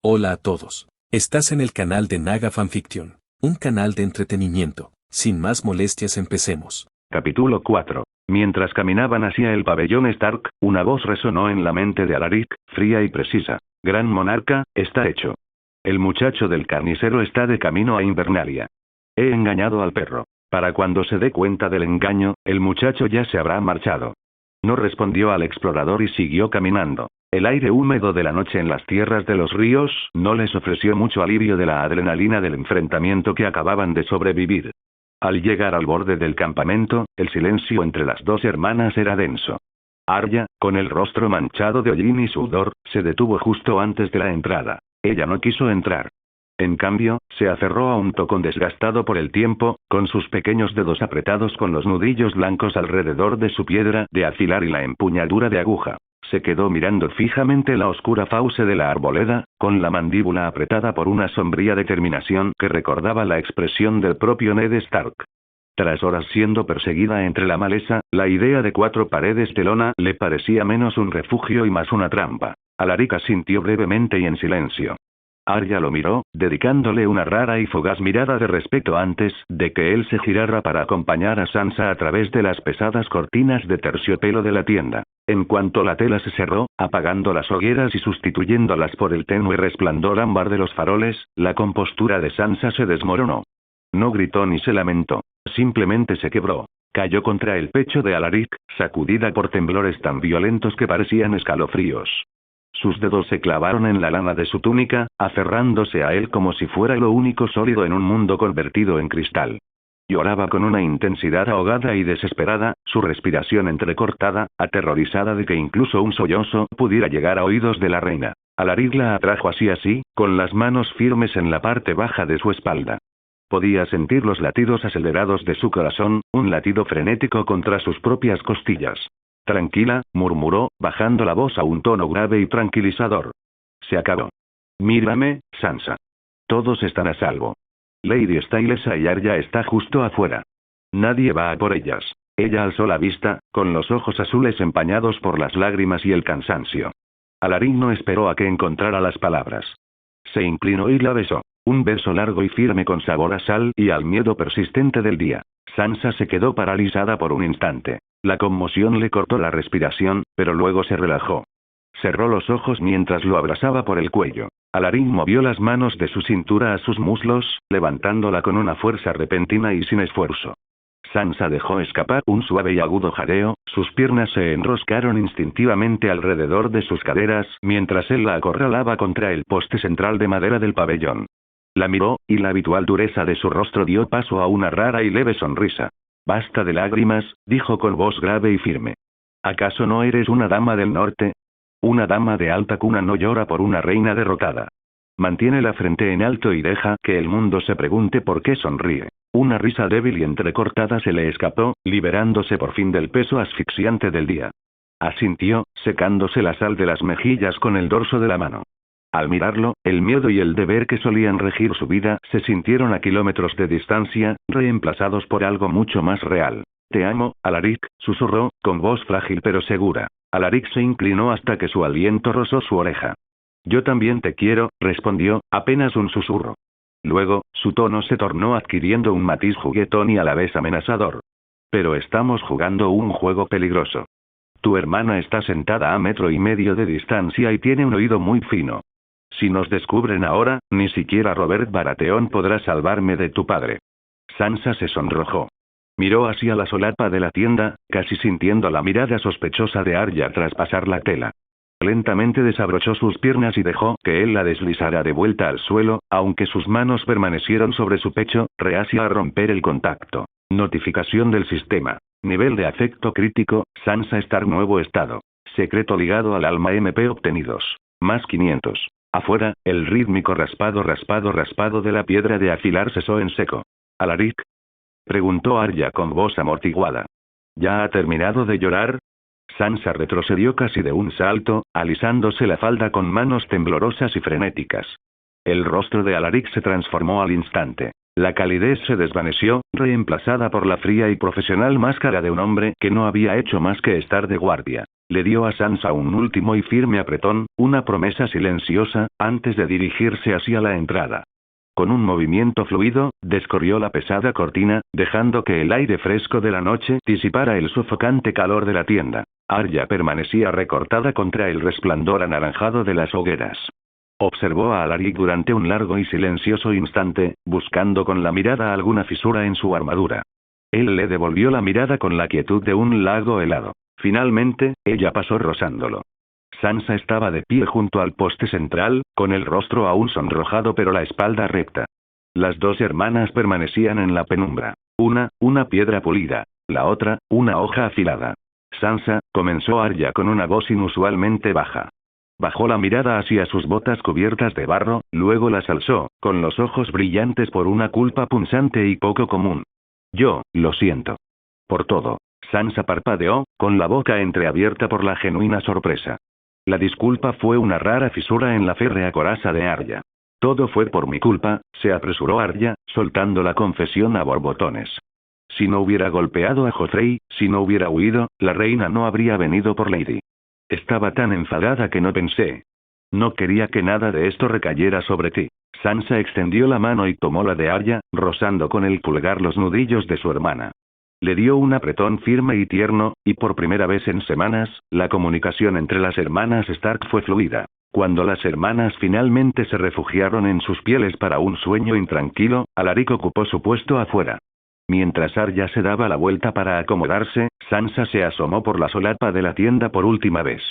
Hola a todos. Estás en el canal de Naga Fanfiction, un canal de entretenimiento. Sin más molestias, empecemos. Capítulo 4. Mientras caminaban hacia el pabellón Stark, una voz resonó en la mente de Alaric, fría y precisa. Gran monarca, está hecho. El muchacho del carnicero está de camino a Invernalia. He engañado al perro. Para cuando se dé cuenta del engaño, el muchacho ya se habrá marchado. No respondió al explorador y siguió caminando. El aire húmedo de la noche en las tierras de los ríos no les ofreció mucho alivio de la adrenalina del enfrentamiento que acababan de sobrevivir. Al llegar al borde del campamento, el silencio entre las dos hermanas era denso. Arya, con el rostro manchado de hollín y sudor, se detuvo justo antes de la entrada. Ella no quiso entrar. En cambio, se aferró a un tocón desgastado por el tiempo, con sus pequeños dedos apretados con los nudillos blancos alrededor de su piedra de afilar y la empuñadura de aguja. Se quedó mirando fijamente la oscura fauce de la arboleda, con la mandíbula apretada por una sombría determinación que recordaba la expresión del propio Ned Stark. Tras horas siendo perseguida entre la maleza, la idea de 4 paredes de lona le parecía menos un refugio y más una trampa. Alaric asintió brevemente y en silencio. Arya lo miró, dedicándole una rara y fugaz mirada de respeto antes de que él se girara para acompañar a Sansa a través de las pesadas cortinas de terciopelo de la tienda. En cuanto la tela se cerró, apagando las hogueras y sustituyéndolas por el tenue resplandor ámbar de los faroles, la compostura de Sansa se desmoronó. No gritó ni se lamentó. Simplemente se quebró. Cayó contra el pecho de Alaric, sacudida por temblores tan violentos que parecían escalofríos. Sus dedos se clavaron en la lana de su túnica, aferrándose a él como si fuera lo único sólido en un mundo convertido en cristal. Lloraba con una intensidad ahogada y desesperada, su respiración entrecortada, aterrorizada de que incluso un sollozo pudiera llegar a oídos de la reina. Alaric la atrajo así, con las manos firmes en la parte baja de su espalda. Podía sentir los latidos acelerados de su corazón, un latido frenético contra sus propias costillas. Tranquila, murmuró, bajando la voz a un tono grave y tranquilizador. Se acabó. Mírame, Sansa. Todos están a salvo. Lady está ilesa y Arya está justo afuera. Nadie va a por ellas. Ella alzó la vista, con los ojos azules empañados por las lágrimas y el cansancio. Alaric no esperó a que encontrara las palabras. Se inclinó y la besó. Un beso largo y firme con sabor a sal y al miedo persistente del día. Sansa se quedó paralizada por un instante. La conmoción le cortó la respiración, pero luego se relajó. Cerró los ojos mientras lo abrazaba por el cuello. Alaric movió las manos de su cintura a sus muslos, levantándola con una fuerza repentina y sin esfuerzo. Sansa dejó escapar un suave y agudo jadeo, sus piernas se enroscaron instintivamente alrededor de sus caderas mientras él la acorralaba contra el poste central de madera del pabellón. La miró, y la habitual dureza de su rostro dio paso a una rara y leve sonrisa. Basta de lágrimas, dijo con voz grave y firme. ¿Acaso no eres una dama del norte? Una dama de alta cuna no llora por una reina derrotada. Mantiene la frente en alto y deja que el mundo se pregunte por qué sonríe. Una risa débil y entrecortada se le escapó, liberándose por fin del peso asfixiante del día. Asintió, secándose la sal de las mejillas con el dorso de la mano. Al mirarlo, el miedo y el deber que solían regir su vida se sintieron a kilómetros de distancia, reemplazados por algo mucho más real. Te amo, Alaric, susurró, con voz frágil pero segura. Alaric se inclinó hasta que su aliento rozó su oreja. Yo también te quiero, respondió, apenas un susurro. Luego, su tono se tornó adquiriendo un matiz juguetón y a la vez amenazador. Pero estamos jugando un juego peligroso. Tu hermana está sentada a 1,5 metros de distancia y tiene un oído muy fino. Si nos descubren ahora, ni siquiera Robert Baratheon podrá salvarme de tu padre. Sansa se sonrojó. Miró hacia la solapa de la tienda, casi sintiendo la mirada sospechosa de Arya tras pasar la tela. Lentamente desabrochó sus piernas y dejó que él la deslizara de vuelta al suelo, aunque sus manos permanecieron sobre su pecho, reacia a romper el contacto. Notificación del sistema. Nivel de afecto crítico, Sansa Stark nuevo estado. Secreto ligado al alma MP obtenidos. Más 500. Afuera, el rítmico raspado de la piedra de afilar cesó en seco. ¿Alaric? Preguntó Arya con voz amortiguada. ¿Ya ha terminado de llorar? Sansa retrocedió casi de un salto, alisándose la falda con manos temblorosas y frenéticas. El rostro de Alaric se transformó al instante. La calidez se desvaneció, reemplazada por la fría y profesional máscara de un hombre que no había hecho más que estar de guardia. Le dio a Sansa un último y firme apretón, una promesa silenciosa, antes de dirigirse hacia la entrada. Con un movimiento fluido, descorrió la pesada cortina, dejando que el aire fresco de la noche disipara el sofocante calor de la tienda. Arya permanecía recortada contra el resplandor anaranjado de las hogueras. Observó a Alaric durante un largo y silencioso instante, buscando con la mirada alguna fisura en su armadura. Él le devolvió la mirada con la quietud de un lago helado. Finalmente, ella pasó rozándolo. Sansa estaba de pie junto al poste central, con el rostro aún sonrojado pero la espalda recta. Las dos hermanas permanecían en la penumbra. Una piedra pulida. La otra, una hoja afilada. Sansa, comenzó Arya con una voz inusualmente baja. Bajó la mirada hacia sus botas cubiertas de barro, luego las alzó, con los ojos brillantes por una culpa punzante y poco común. Yo, lo siento. Por todo. Sansa parpadeó, con la boca entreabierta por la genuina sorpresa. La disculpa fue una rara fisura en la férrea coraza de Arya. Todo fue por mi culpa, se apresuró Arya, soltando la confesión a borbotones. Si no hubiera golpeado a Joffrey, si no hubiera huido, la reina no habría venido por Lady. Estaba tan enfadada que no pensé. No quería que nada de esto recayera sobre ti. Sansa extendió la mano y tomó la de Arya, rozando con el pulgar los nudillos de su hermana. Le dio un apretón firme y tierno, y por primera vez en semanas, la comunicación entre las hermanas Stark fue fluida. Cuando las hermanas finalmente se refugiaron en sus pieles para un sueño intranquilo, Alaric ocupó su puesto afuera. Mientras Arya se daba la vuelta para acomodarse, Sansa se asomó por la solapa de la tienda por última vez.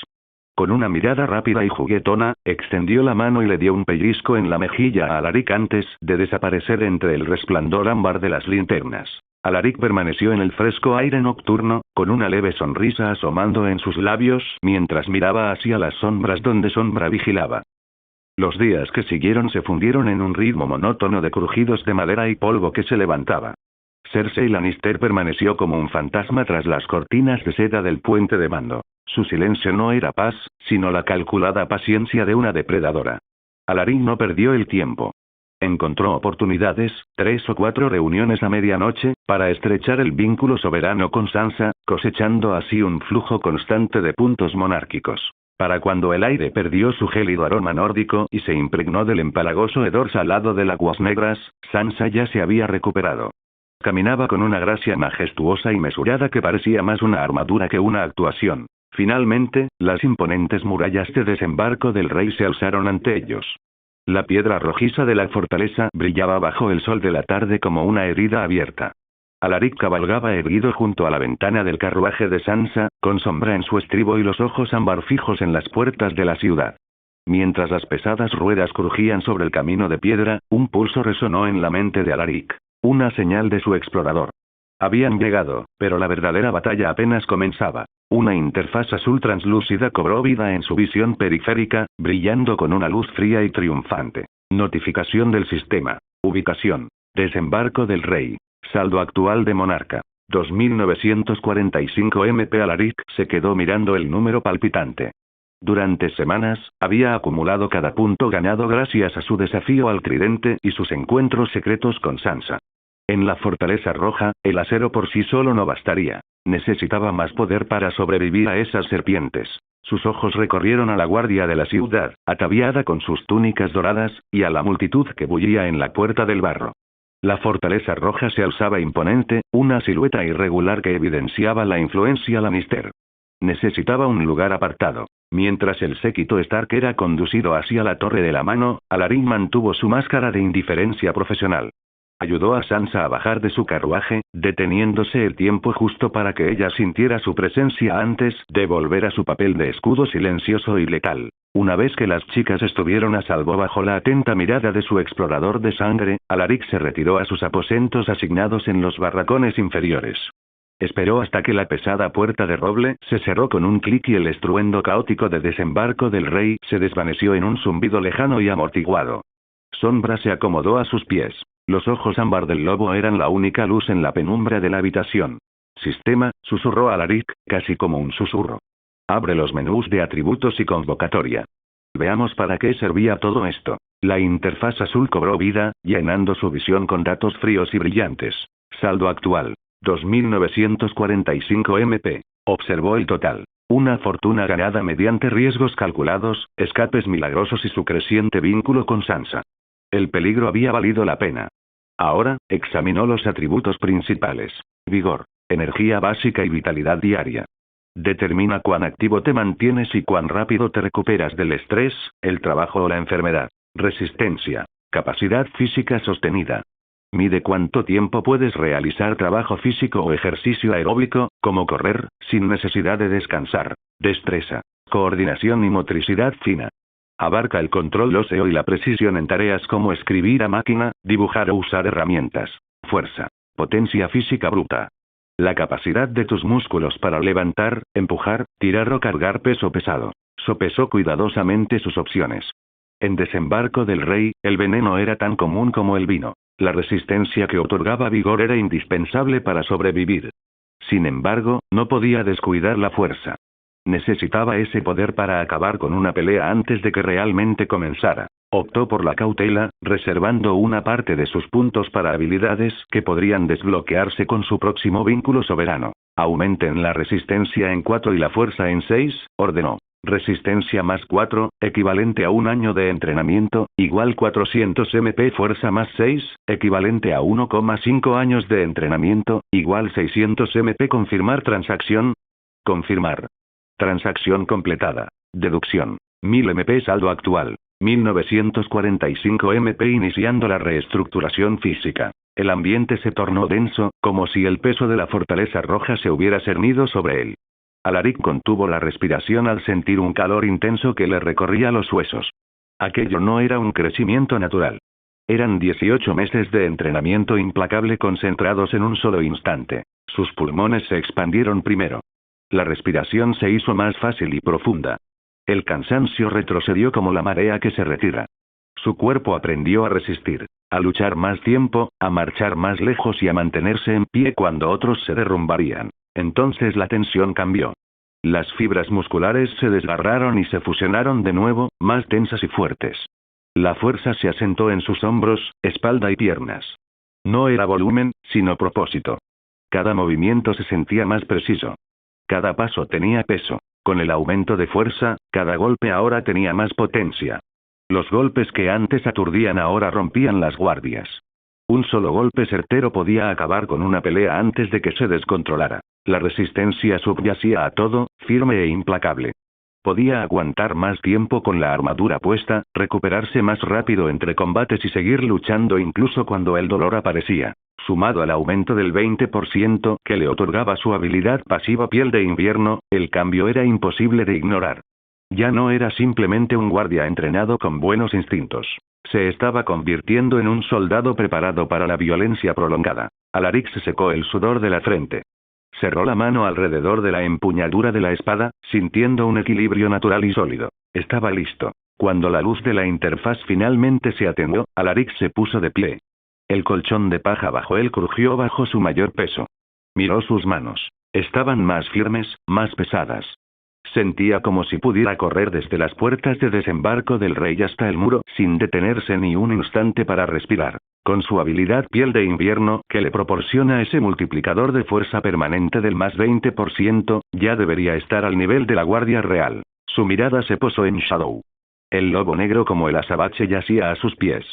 Con una mirada rápida y juguetona, extendió la mano y le dio un pellizco en la mejilla a Alaric antes de desaparecer entre el resplandor ámbar de las linternas. Alaric permaneció en el fresco aire nocturno, con una leve sonrisa asomando en sus labios, mientras miraba hacia las sombras donde Sombra vigilaba. Los días que siguieron se fundieron en un ritmo monótono de crujidos de madera y polvo que se levantaba. Cersei Lannister permaneció como un fantasma tras las cortinas de seda del puente de mando. Su silencio no era paz, sino la calculada paciencia de una depredadora. Alaric no perdió el tiempo. Encontró oportunidades, 3 o 4 reuniones a medianoche, para estrechar el vínculo soberano con Sansa, cosechando así un flujo constante de puntos monárquicos. Para cuando el aire perdió su gélido aroma nórdico y se impregnó del empalagoso hedor salado de aguas negras, Sansa ya se había recuperado. Caminaba con una gracia majestuosa y mesurada que parecía más una armadura que una actuación. Finalmente, las imponentes murallas de desembarco del rey se alzaron ante ellos. La piedra rojiza de la fortaleza brillaba bajo el sol de la tarde como una herida abierta. Alaric cabalgaba erguido junto a la ventana del carruaje de Sansa, con Sombra en su estribo y los ojos ámbar fijos en las puertas de la ciudad. Mientras las pesadas ruedas crujían sobre el camino de piedra, un pulso resonó en la mente de Alaric. Una señal de su explorador. Habían llegado, pero la verdadera batalla apenas comenzaba. Una interfaz azul translúcida cobró vida en su visión periférica, brillando con una luz fría y triunfante. Notificación del sistema. Ubicación. Desembarco del rey. Saldo actual de monarca. 2945 MP. Alaric se quedó mirando el número palpitante. Durante semanas, había acumulado cada punto ganado gracias a su desafío al tridente y sus encuentros secretos con Sansa. En la Fortaleza Roja, el acero por sí solo no bastaría. Necesitaba más poder para sobrevivir a esas serpientes. Sus ojos recorrieron a la guardia de la ciudad, ataviada con sus túnicas doradas, y a la multitud que bullía en la puerta del barro. La Fortaleza Roja se alzaba imponente, una silueta irregular que evidenciaba la influencia Lannister. Necesitaba un lugar apartado. Mientras el séquito Stark era conducido hacia la Torre de la Mano, Alaric mantuvo su máscara de indiferencia profesional. Ayudó a Sansa a bajar de su carruaje, deteniéndose el tiempo justo para que ella sintiera su presencia antes de volver a su papel de escudo silencioso y letal. Una vez que las chicas estuvieron a salvo bajo la atenta mirada de su explorador de sangre, Alaric se retiró a sus aposentos asignados en los barracones inferiores. Esperó hasta que la pesada puerta de roble se cerró con un clic y el estruendo caótico de desembarco del rey se desvaneció en un zumbido lejano y amortiguado. Sombra se acomodó a sus pies. Los ojos ámbar del lobo eran la única luz en la penumbra de la habitación. Sistema, susurró Alaric, casi como un susurro. Abre los menús de atributos y convocatoria. Veamos para qué servía todo esto. La interfaz azul cobró vida, llenando su visión con datos fríos y brillantes. Saldo actual. 2945 MP. Observó el total. Una fortuna ganada mediante riesgos calculados, escapes milagrosos y su creciente vínculo con Sansa. El peligro había valido la pena. Ahora, examinó los atributos principales: vigor, energía básica y vitalidad diaria. Determina cuán activo te mantienes y cuán rápido te recuperas del estrés, el trabajo o la enfermedad. Resistencia, capacidad física sostenida. Mide cuánto tiempo puedes realizar trabajo físico o ejercicio aeróbico, como correr, sin necesidad de descansar. Destreza, coordinación y motricidad fina. Abarca el control óseo y la precisión en tareas como escribir a máquina, dibujar o usar herramientas. Fuerza, potencia física bruta. La capacidad de tus músculos para levantar, empujar, tirar o cargar peso pesado. Sopesó cuidadosamente sus opciones. En Desembarco del Rey, el veneno era tan común como el vino. La resistencia que otorgaba vigor era indispensable para sobrevivir. Sin embargo, no podía descuidar la fuerza. Necesitaba ese poder para acabar con una pelea antes de que realmente comenzara. Optó por la cautela, reservando una parte de sus puntos para habilidades que podrían desbloquearse con su próximo vínculo soberano. Aumenten la resistencia en 4 y la fuerza en 6, ordenó. Resistencia más 4, equivalente a un año de entrenamiento, igual 400 MP. Fuerza más 6, equivalente a 1,5 años de entrenamiento, igual 600 MP. Confirmar transacción. Confirmar. Transacción completada. Deducción. 1000 MP. Saldo actual. 1945 MP. Iniciando la reestructuración física. El ambiente se tornó denso, como si el peso de la fortaleza roja se hubiera cernido sobre él. Alaric contuvo la respiración al sentir un calor intenso que le recorría los huesos. Aquello no era un crecimiento natural. Eran 18 meses de entrenamiento implacable concentrados en un solo instante. Sus pulmones se expandieron primero. La respiración se hizo más fácil y profunda. El cansancio retrocedió como la marea que se retira. Su cuerpo aprendió a resistir, a luchar más tiempo, a marchar más lejos y a mantenerse en pie cuando otros se derrumbarían. Entonces la tensión cambió. Las fibras musculares se desgarraron y se fusionaron de nuevo, más tensas y fuertes. La fuerza se asentó en sus hombros, espalda y piernas. No era volumen, sino propósito. Cada movimiento se sentía más preciso. Cada paso tenía peso. Con el aumento de fuerza, cada golpe ahora tenía más potencia. Los golpes que antes aturdían ahora rompían las guardias. Un solo golpe certero podía acabar con una pelea antes de que se descontrolara. La resistencia subyacía a todo, firme e implacable. Podía aguantar más tiempo con la armadura puesta, recuperarse más rápido entre combates y seguir luchando incluso cuando el dolor aparecía. Sumado al aumento del 20% que le otorgaba su habilidad pasiva Piel de Invierno, el cambio era imposible de ignorar. Ya no era simplemente un guardia entrenado con buenos instintos. Se estaba convirtiendo en un soldado preparado para la violencia prolongada. Alaric se secó el sudor de la frente. Cerró la mano alrededor de la empuñadura de la espada, sintiendo un equilibrio natural y sólido. Estaba listo. Cuando la luz de la interfaz finalmente se atenuó, Alaric se puso de pie. El colchón de paja bajo él crujió bajo su mayor peso. Miró sus manos. Estaban más firmes, más pesadas. Sentía como si pudiera correr desde las puertas de Desembarco del Rey hasta el muro, sin detenerse ni un instante para respirar. Con su habilidad Piel de Invierno, que le proporciona ese multiplicador de fuerza permanente del más 20%, ya debería estar al nivel de la Guardia Real. Su mirada se posó en Shadow. El lobo negro como el azabache yacía a sus pies.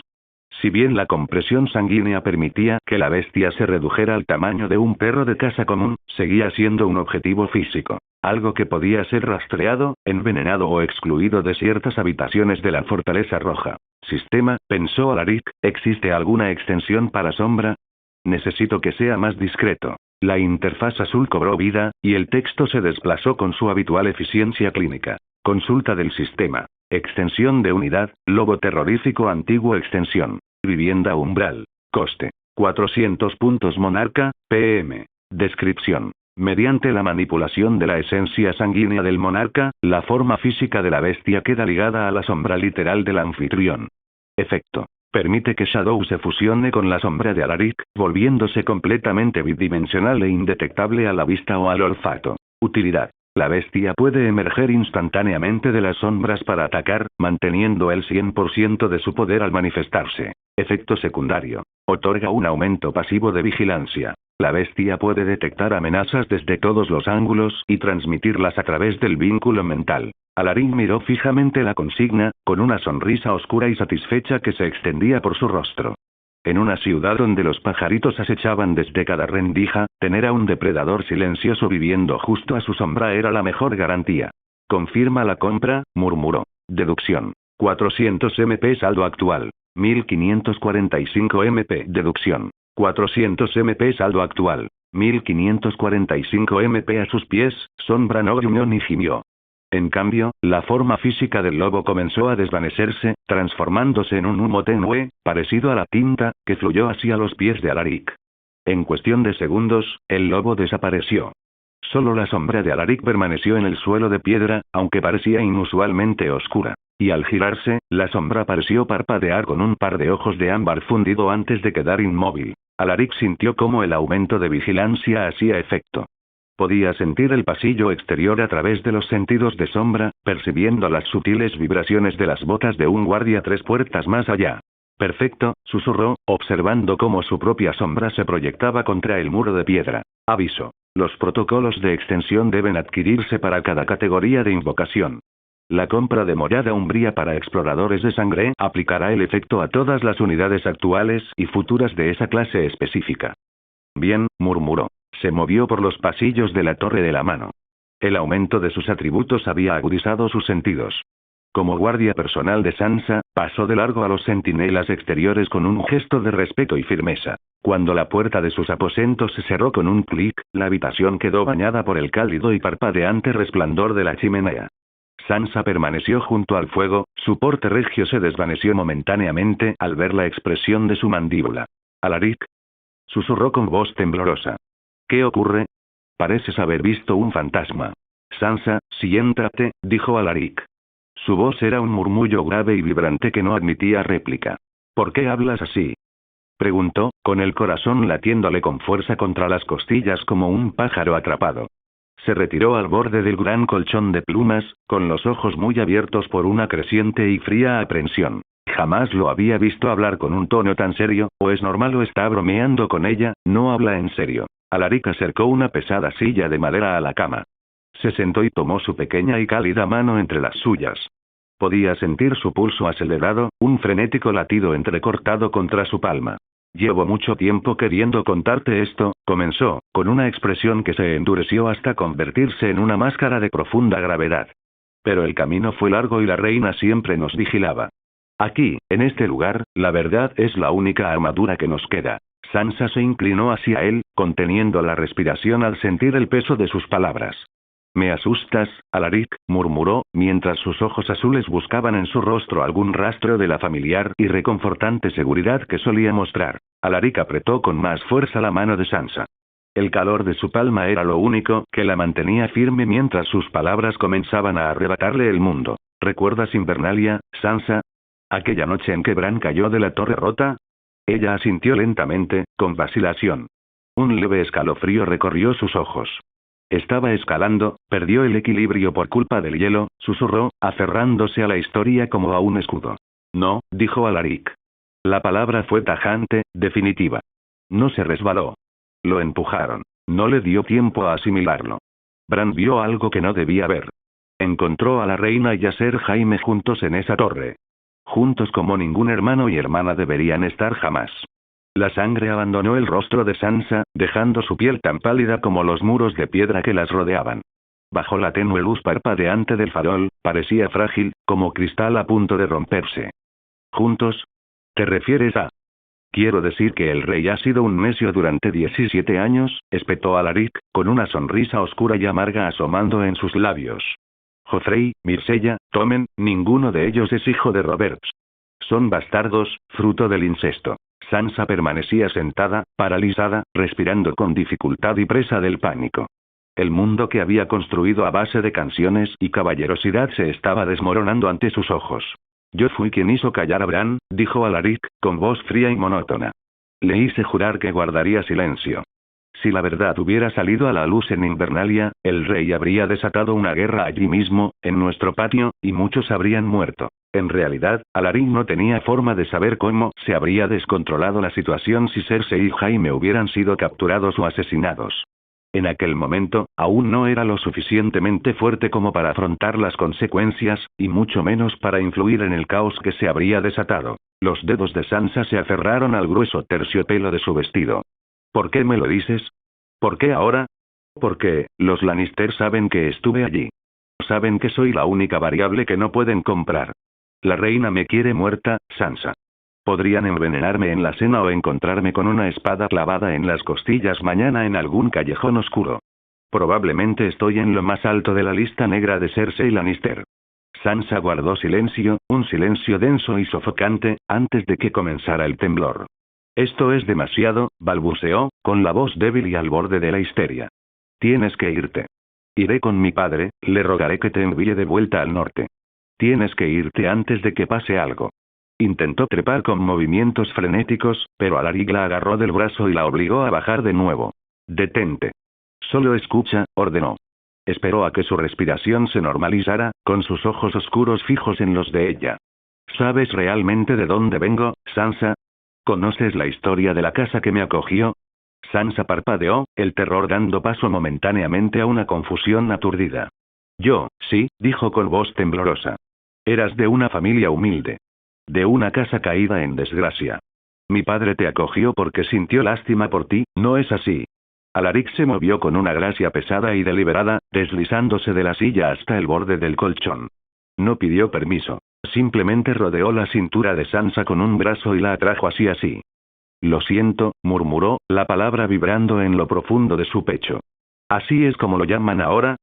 Si bien la compresión sanguínea permitía que la bestia se redujera al tamaño de un perro de caza común, seguía siendo un objetivo físico. Algo que podía ser rastreado, envenenado o excluido de ciertas habitaciones de la Fortaleza Roja. Sistema, pensó Alaric, ¿existe alguna extensión para sombra? Necesito que sea más discreto. La interfaz azul cobró vida, y el texto se desplazó con su habitual eficiencia clínica. Consulta del sistema. Extensión de unidad, lobo terrorífico antiguo extensión. Vivienda umbral. Coste. 400 puntos monarca, PM. Descripción. Mediante la manipulación de la esencia sanguínea del monarca, la forma física de la bestia queda ligada a la sombra literal del anfitrión. Efecto. Permite que Shadow se fusione con la sombra de Alaric, volviéndose completamente bidimensional e indetectable a la vista o al olfato. Utilidad. La bestia puede emerger instantáneamente de las sombras para atacar, manteniendo el 100% de su poder al manifestarse. Efecto secundario. Otorga un aumento pasivo de vigilancia. La bestia puede detectar amenazas desde todos los ángulos y transmitirlas a través del vínculo mental. Alaric miró fijamente la consigna, con una sonrisa oscura y satisfecha que se extendía por su rostro. En una ciudad donde los pajaritos acechaban desde cada rendija, tener a un depredador silencioso viviendo justo a su sombra era la mejor garantía. Confirma la compra, murmuró. Deducción. 400 MP saldo actual. 1545 MP. Deducción. 400 MP saldo actual. 1545 MP a sus pies, Sombra no gruñó ni gimió. En cambio, la forma física del lobo comenzó a desvanecerse, transformándose en un humo tenue, parecido a la tinta, que fluyó hacia los pies de Alaric. En cuestión de segundos, el lobo desapareció. Solo la sombra de Alaric permaneció en el suelo de piedra, aunque parecía inusualmente oscura. Y al girarse, la sombra pareció parpadear con un par de ojos de ámbar fundido antes de quedar inmóvil. Alaric sintió cómo el aumento de vigilancia hacía efecto. Podía sentir el pasillo exterior a través de los sentidos de sombra, percibiendo las sutiles vibraciones de las botas de un guardia 3 puertas más allá. Perfecto, susurró, observando cómo su propia sombra se proyectaba contra el muro de piedra. Aviso. Los protocolos de extensión deben adquirirse para cada categoría de invocación. La compra de Mollada Umbría para exploradores de sangre aplicará el efecto a todas las unidades actuales y futuras de esa clase específica. Bien, murmuró. Se movió por los pasillos de la Torre de la Mano. El aumento de sus atributos había agudizado sus sentidos. Como guardia personal de Sansa, pasó de largo a los centinelas exteriores con un gesto de respeto y firmeza. Cuando la puerta de sus aposentos se cerró con un clic, la habitación quedó bañada por el cálido y parpadeante resplandor de la chimenea. Sansa permaneció junto al fuego, su porte regio se desvaneció momentáneamente al ver la expresión de su mandíbula. «Alaric», susurró con voz temblorosa. «¿Qué ocurre? Pareces haber visto un fantasma». «Sansa, siéntate», dijo Alaric. Su voz era un murmullo grave y vibrante que no admitía réplica. «¿Por qué hablas así?», preguntó, con el corazón latiéndole con fuerza contra las costillas como un pájaro atrapado. Se retiró al borde del gran colchón de plumas, con los ojos muy abiertos por una creciente y fría aprensión. Jamás lo había visto hablar con un tono tan serio, o es normal o está bromeando con ella, no habla en serio. Alaric acercó una pesada silla de madera a la cama. Se sentó y tomó su pequeña y cálida mano entre las suyas. Podía sentir su pulso acelerado, un frenético latido entrecortado contra su palma. «Llevo mucho tiempo queriendo contarte esto», comenzó, con una expresión que se endureció hasta convertirse en una máscara de profunda gravedad. «Pero el camino fue largo y la reina siempre nos vigilaba. Aquí, en este lugar, la verdad es la única armadura que nos queda». Sansa se inclinó hacia él, conteniendo la respiración al sentir el peso de sus palabras. «Me asustas, Alaric», murmuró, mientras sus ojos azules buscaban en su rostro algún rastro de la familiar y reconfortante seguridad que solía mostrar. Alaric apretó con más fuerza la mano de Sansa. El calor de su palma era lo único que la mantenía firme mientras sus palabras comenzaban a arrebatarle el mundo. «¿Recuerdas Invernalia, Sansa? Aquella noche en que Bran cayó de la torre rota?» Ella asintió lentamente, con vacilación. Un leve escalofrío recorrió sus ojos. Estaba escalando, perdió el equilibrio por culpa del hielo, susurró, aferrándose a la historia como a un escudo. «No», dijo Alaric. La palabra fue tajante, definitiva. No se resbaló. Lo empujaron. No le dio tiempo a asimilarlo. Bran vio algo que no debía ver. Encontró a la reina y a Ser Jaime juntos en esa torre. Juntos como ningún hermano y hermana deberían estar jamás. La sangre abandonó el rostro de Sansa, dejando su piel tan pálida como los muros de piedra que las rodeaban. Bajo la tenue luz parpadeante del farol, parecía frágil, como cristal a punto de romperse. «¿Juntos? ¿Te refieres a...?» «Quiero decir que el rey ha sido un necio durante 17 años», espetó Alaric, con una sonrisa oscura y amarga asomando en sus labios. «Joffrey, Myrcella, Tommen, ninguno de ellos es hijo de Roberts. Son bastardos, fruto del incesto». Sansa permanecía sentada, paralizada, respirando con dificultad y presa del pánico. El mundo que había construido a base de canciones y caballerosidad se estaba desmoronando ante sus ojos. «Yo fui quien hizo callar a Bran», dijo Alaric, con voz fría y monótona. «Le hice jurar que guardaría silencio». Si la verdad hubiera salido a la luz en Invernalia, el rey habría desatado una guerra allí mismo, en nuestro patio, y muchos habrían muerto. En realidad, Alaric no tenía forma de saber cómo se habría descontrolado la situación si Cersei y Jaime hubieran sido capturados o asesinados. En aquel momento, aún no era lo suficientemente fuerte como para afrontar las consecuencias, y mucho menos para influir en el caos que se habría desatado. Los dedos de Sansa se aferraron al grueso terciopelo de su vestido. ¿Por qué me lo dices? ¿Por qué ahora? Porque, los Lannister saben que estuve allí. Saben que soy la única variable que no pueden comprar. La reina me quiere muerta, Sansa. Podrían envenenarme en la cena o encontrarme con una espada clavada en las costillas mañana en algún callejón oscuro. Probablemente estoy en lo más alto de la lista negra de Cersei Lannister. Sansa guardó silencio, un silencio denso y sofocante, antes de que comenzara el temblor. Esto es demasiado, balbuceó, con la voz débil y al borde de la histeria. Tienes que irte. Iré con mi padre, le rogaré que te envíe de vuelta al norte. Tienes que irte antes de que pase algo. Intentó trepar con movimientos frenéticos, pero Alaric la agarró del brazo y la obligó a bajar de nuevo. Detente. Solo escucha, ordenó. Esperó a que su respiración se normalizara, con sus ojos oscuros fijos en los de ella. ¿Sabes realmente de dónde vengo, Sansa? ¿Conoces la historia de la casa que me acogió? Sansa parpadeó, el terror dando paso momentáneamente a una confusión aturdida. Yo, sí, dijo con voz temblorosa. Eras de una familia humilde. De una casa caída en desgracia. Mi padre te acogió porque sintió lástima por ti, ¿no es así? Alaric se movió con una gracia pesada y deliberada, deslizándose de la silla hasta el borde del colchón. No pidió permiso. Simplemente rodeó la cintura de Sansa con un brazo y la atrajo así. Lo siento, murmuró, la palabra vibrando en lo profundo de su pecho. ¿Así es como lo llaman ahora?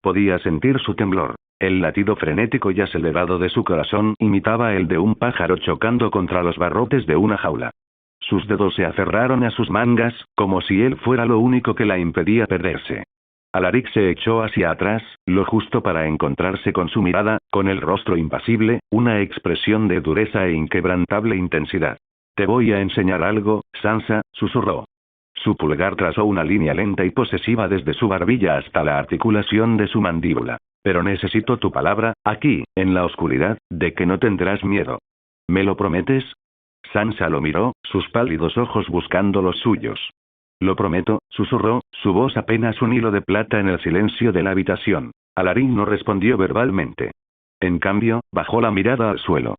Podía sentir su temblor. El latido frenético y acelerado de su corazón imitaba el de un pájaro chocando contra los barrotes de una jaula. Sus dedos se aferraron a sus mangas, como si él fuera lo único que la impedía perderse. Alaric se echó hacia atrás, lo justo para encontrarse con su mirada, con el rostro impasible, una expresión de dureza e inquebrantable intensidad. Te voy a enseñar algo, Sansa, susurró. Su pulgar trazó una línea lenta y posesiva desde su barbilla hasta la articulación de su mandíbula. Pero necesito tu palabra, aquí, en la oscuridad, de que no tendrás miedo. ¿Me lo prometes? Sansa lo miró, sus pálidos ojos buscando los suyos. Lo prometo, susurró, su voz apenas un hilo de plata en el silencio de la habitación. Alaric no respondió verbalmente. En cambio, bajó la mirada al suelo.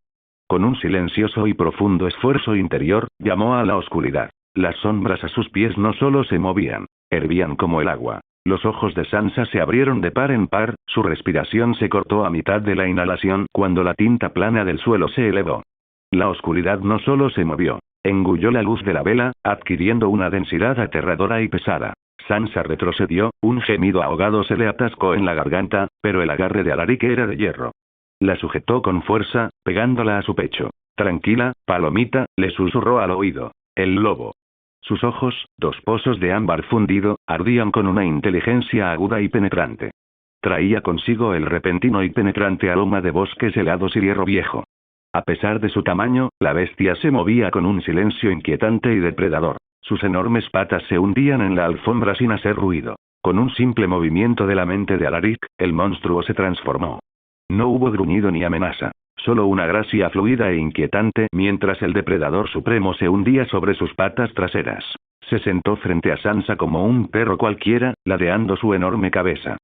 Con un silencioso y profundo esfuerzo interior, llamó a la oscuridad. Las sombras a sus pies no solo se movían, hervían como el agua. Los ojos de Sansa se abrieron de par en par, su respiración se cortó a mitad de la inhalación cuando la tinta plana del suelo se elevó. La oscuridad no solo se movió. Engulló la luz de la vela, adquiriendo una densidad aterradora y pesada. Sansa retrocedió, un gemido ahogado se le atascó en la garganta, pero el agarre de Alaric era de hierro. La sujetó con fuerza, pegándola a su pecho. Tranquila, palomita, le susurró al oído. El lobo. Sus ojos, dos pozos de ámbar fundido, ardían con una inteligencia aguda y penetrante. Traía consigo el repentino y penetrante aroma de bosques helados y hierro viejo. A pesar de su tamaño, la bestia se movía con un silencio inquietante y depredador. Sus enormes patas se hundían en la alfombra sin hacer ruido. Con un simple movimiento de la mente de Alaric, el monstruo se transformó. No hubo gruñido ni amenaza. Solo una gracia fluida e inquietante mientras el depredador supremo se hundía sobre sus patas traseras. Se sentó frente a Sansa como un perro cualquiera, ladeando su enorme cabeza.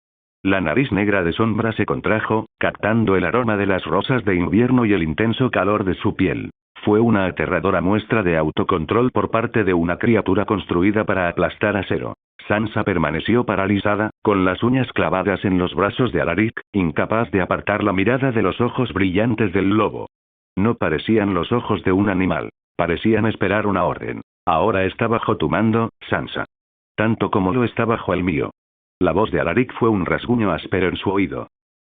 La nariz negra de sombra se contrajo, captando el aroma de las rosas de invierno y el intenso calor de su piel. Fue una aterradora muestra de autocontrol por parte de una criatura construida para aplastar acero. Sansa permaneció paralizada, con las uñas clavadas en los brazos de Alaric, incapaz de apartar la mirada de los ojos brillantes del lobo. No parecían los ojos de un animal. Parecían esperar una orden. Ahora está bajo tu mando, Sansa. Tanto como lo está bajo el mío. La voz de Alaric fue un rasguño áspero en su oído.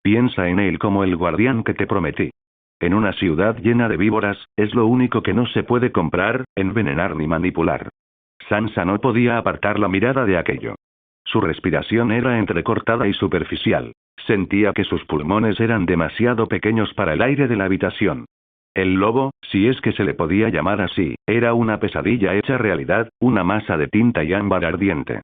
Piensa en él como el guardián que te prometí. En una ciudad llena de víboras, es lo único que no se puede comprar, envenenar ni manipular. Sansa no podía apartar la mirada de aquello. Su respiración era entrecortada y superficial. Sentía que sus pulmones eran demasiado pequeños para el aire de la habitación. El lobo, si es que se le podía llamar así, era una pesadilla hecha realidad, una masa de tinta y ámbar ardiente.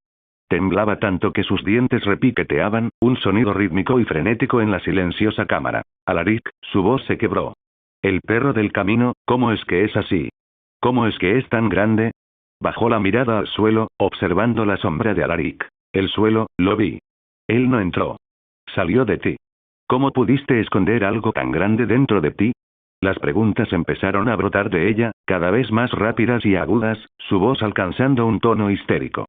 Temblaba tanto que sus dientes repiqueteaban, un sonido rítmico y frenético en la silenciosa cámara. Alaric, su voz se quebró. El perro del camino, ¿cómo es que es así? ¿Cómo es que es tan grande? Bajó la mirada al suelo, observando la sombra de Alaric. El suelo, lo vi. Él no entró. Salió de ti. ¿Cómo pudiste esconder algo tan grande dentro de ti? Las preguntas empezaron a brotar de ella, cada vez más rápidas y agudas, su voz alcanzando un tono histérico.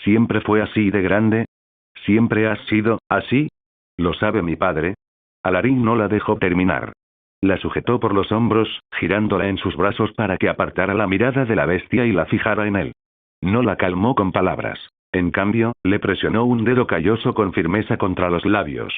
¿Siempre fue así de grande? ¿Siempre has sido así? ¿Lo sabe mi padre? Alaric no la dejó terminar. La sujetó por los hombros, girándola en sus brazos para que apartara la mirada de la bestia y la fijara en él. No la calmó con palabras. En cambio, le presionó un dedo calloso con firmeza contra los labios.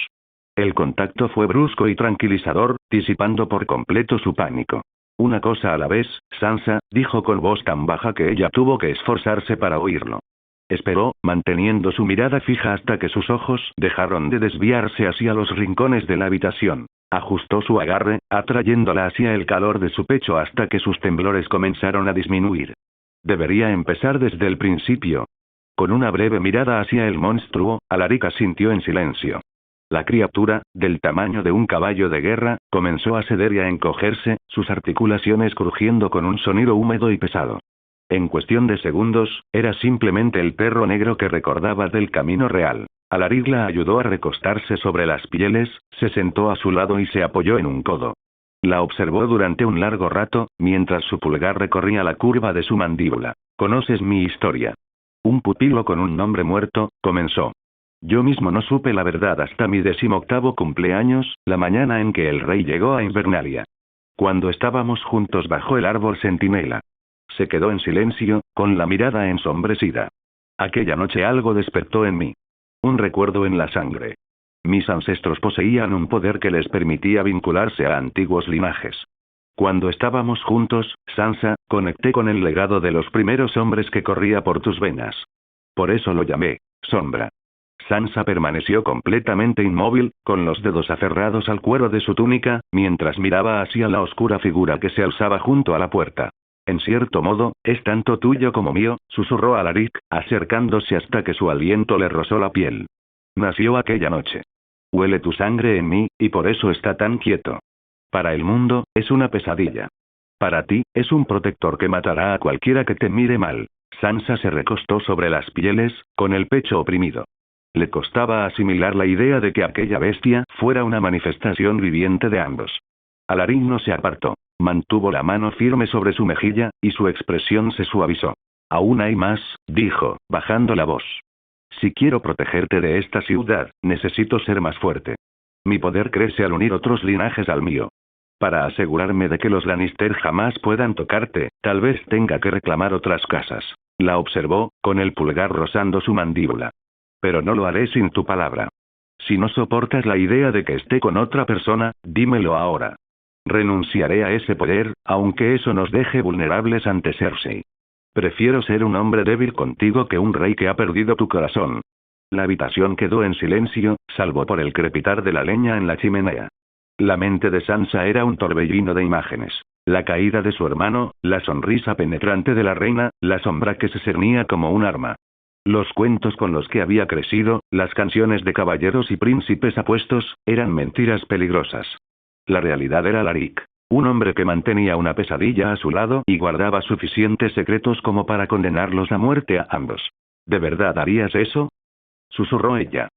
El contacto fue brusco y tranquilizador, disipando por completo su pánico. Una cosa a la vez, Sansa, dijo con voz tan baja que ella tuvo que esforzarse para oírlo. Esperó, manteniendo su mirada fija hasta que sus ojos dejaron de desviarse hacia los rincones de la habitación. Ajustó su agarre, atrayéndola hacia el calor de su pecho hasta que sus temblores comenzaron a disminuir. Debería empezar desde el principio. Con una breve mirada hacia el monstruo, Alaric asintió en silencio. La criatura, del tamaño de un caballo de guerra, comenzó a ceder y a encogerse, sus articulaciones crujiendo con un sonido húmedo y pesado. En cuestión de segundos, era simplemente el perro negro que recordaba del camino real. Alaric la ayudó a recostarse sobre las pieles, se sentó a su lado y se apoyó en un codo. La observó durante un largo rato, mientras su pulgar recorría la curva de su mandíbula. ¿Conoces mi historia? Un pupilo con un nombre muerto, comenzó. Yo mismo no supe la verdad hasta mi 18º cumpleaños, la mañana en que el rey llegó a Invernalia. Cuando estábamos juntos bajo el árbol centinela. Se quedó en silencio, con la mirada ensombrecida. Aquella noche algo despertó en mí. Un recuerdo en la sangre. Mis ancestros poseían un poder que les permitía vincularse a antiguos linajes. Cuando estábamos juntos, Sansa, conecté con el legado de los primeros hombres que corría por tus venas. Por eso lo llamé, Sombra. Sansa permaneció completamente inmóvil, con los dedos aferrados al cuero de su túnica, mientras miraba hacia la oscura figura que se alzaba junto a la puerta. En cierto modo, es tanto tuyo como mío, susurró Alaric, acercándose hasta que su aliento le rozó la piel. Nació aquella noche. Huele tu sangre en mí, y por eso está tan quieto. Para el mundo, es una pesadilla. Para ti, es un protector que matará a cualquiera que te mire mal. Sansa se recostó sobre las pieles, con el pecho oprimido. Le costaba asimilar la idea de que aquella bestia fuera una manifestación viviente de ambos. Alaric no se apartó. Mantuvo la mano firme sobre su mejilla, y su expresión se suavizó. Aún hay más, dijo, bajando la voz. Si quiero protegerte de esta ciudad, necesito ser más fuerte. Mi poder crece al unir otros linajes al mío. Para asegurarme de que los Lannister jamás puedan tocarte, tal vez tenga que reclamar otras casas. La observó, con el pulgar rozando su mandíbula. Pero no lo haré sin tu palabra. Si no soportas la idea de que esté con otra persona, dímelo ahora. Renunciaré a ese poder, aunque eso nos deje vulnerables ante Cersei. Prefiero ser un hombre débil contigo que un rey que ha perdido tu corazón. La habitación quedó en silencio, salvo por el crepitar de la leña en la chimenea. La mente de Sansa era un torbellino de imágenes. La caída de su hermano, la sonrisa penetrante de la reina, la sombra que se cernía como un arma. Los cuentos con los que había crecido, las canciones de caballeros y príncipes apuestos, eran mentiras peligrosas. La realidad era Alaric. Un hombre que mantenía una pesadilla a su lado y guardaba suficientes secretos como para condenarlos a muerte a ambos. ¿De verdad harías eso? Susurró ella.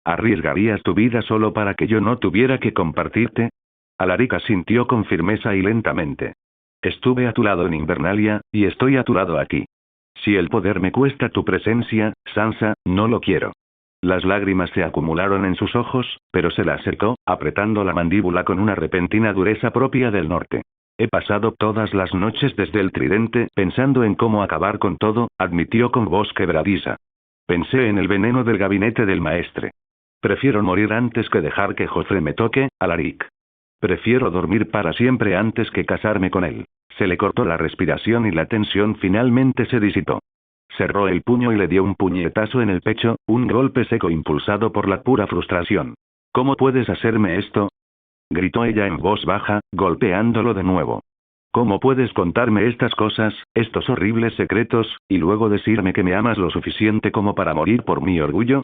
¿Arriesgarías tu vida solo para que yo no tuviera que compartirte? Alaric asintió con firmeza y lentamente. Estuve a tu lado en Invernalia, y estoy a tu lado aquí. Si el poder me cuesta tu presencia, Sansa, no lo quiero. Las lágrimas se acumularon en sus ojos, pero se la secó, apretando la mandíbula con una repentina dureza propia del norte. He pasado todas las noches desde el tridente pensando en cómo acabar con todo, admitió con voz quebradiza. Pensé en el veneno del gabinete del maestre. Prefiero morir antes que dejar que Joffrey me toque, Alaric. Prefiero dormir para siempre antes que casarme con él. Se le cortó la respiración y la tensión finalmente se disipó. Cerró el puño y le dio un puñetazo en el pecho, un golpe seco impulsado por la pura frustración. ¿Cómo puedes hacerme esto? gritó ella en voz baja, golpeándolo de nuevo. ¿Cómo puedes contarme estas cosas, estos horribles secretos, y luego decirme que me amas lo suficiente como para morir por mi orgullo?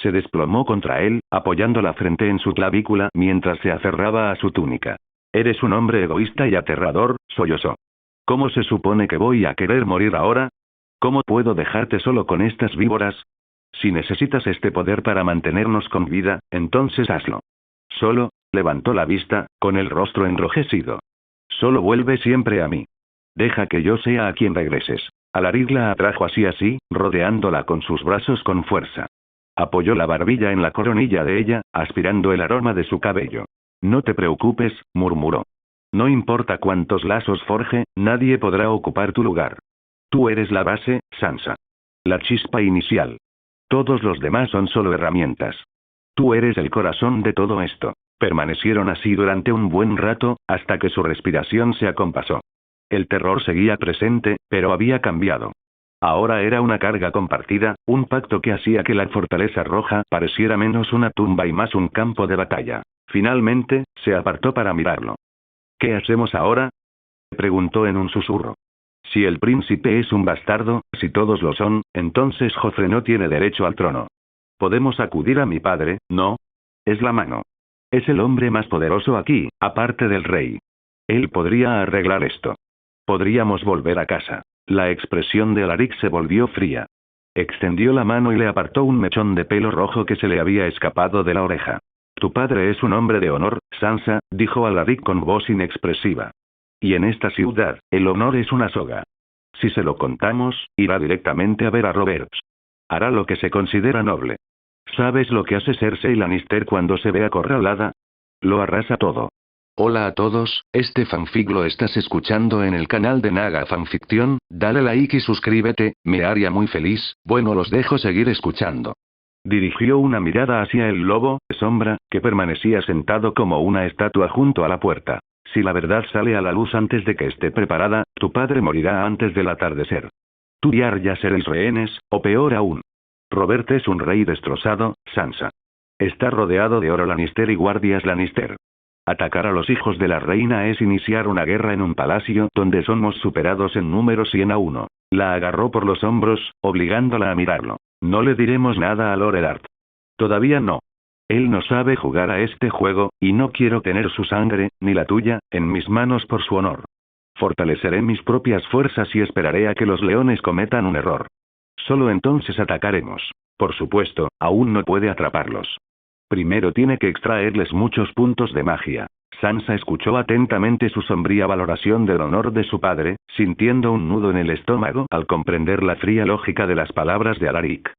Se desplomó contra él, apoyando la frente en su clavícula mientras se aferraba a su túnica. Eres un hombre egoísta y aterrador, sollozó. ¿Cómo se supone que voy a querer morir ahora? ¿Cómo puedo dejarte solo con estas víboras? Si necesitas este poder para mantenernos con vida, entonces hazlo. Solo, levantó la vista, con el rostro enrojecido. Solo vuelve siempre a mí. Deja que yo sea a quien regreses. Alaric la atrajo hacia sí, rodeándola con sus brazos con fuerza. Apoyó la barbilla en la coronilla de ella, aspirando el aroma de su cabello. No te preocupes, murmuró. No importa cuántos lazos forje, nadie podrá ocupar tu lugar. Tú eres la base, Sansa. La chispa inicial. Todos los demás son solo herramientas. Tú eres el corazón de todo esto. Permanecieron así durante un buen rato, hasta que su respiración se acompasó. El terror seguía presente, pero había cambiado. Ahora era una carga compartida, un pacto que hacía que la fortaleza roja pareciera menos una tumba y más un campo de batalla. Finalmente, se apartó para mirarlo. ¿Qué hacemos ahora?, preguntó en un susurro. Si el príncipe es un bastardo, si todos lo son, entonces Joffrey no tiene derecho al trono. Podemos acudir a mi padre, ¿no? Es la mano. Es el hombre más poderoso aquí, aparte del rey. Él podría arreglar esto. Podríamos volver a casa. La expresión de Alaric se volvió fría. Extendió la mano y le apartó un mechón de pelo rojo que se le había escapado de la oreja. Tu padre es un hombre de honor, Sansa, dijo Alaric con voz inexpresiva. Y en esta ciudad, el honor es una soga. Si se lo contamos, irá directamente a ver a Roberts. Hará lo que se considera noble. ¿Sabes lo que hace Cersei Lannister cuando se ve acorralada? Lo arrasa todo. Hola a todos, este fanfic lo estás escuchando en el canal de Naga Fanfiction, dale like y suscríbete, me haría muy feliz, bueno los dejo seguir escuchando. Dirigió una mirada hacia el lobo, sombra, que permanecía sentado como una estatua junto a la puerta. Si la verdad sale a la luz antes de que esté preparada, tu padre morirá antes del atardecer. Tú y Arya seréis rehenes, o peor aún. Robert es un rey destrozado, Sansa. Está rodeado de oro Lannister y guardias Lannister. Atacar a los hijos de la reina es iniciar una guerra en un palacio donde somos superados en número 100-1. La agarró por los hombros, obligándola a mirarlo. No le diremos nada a Lord Eddard. Todavía no. Él no sabe jugar a este juego, y no quiero tener su sangre, ni la tuya, en mis manos por su honor. Fortaleceré mis propias fuerzas y esperaré a que los leones cometan un error. Solo entonces atacaremos. Por supuesto, aún no puede atraparlos. Primero tiene que extraerles muchos puntos de magia. Sansa escuchó atentamente su sombría valoración del honor de su padre, sintiendo un nudo en el estómago al comprender la fría lógica de las palabras de Alaric.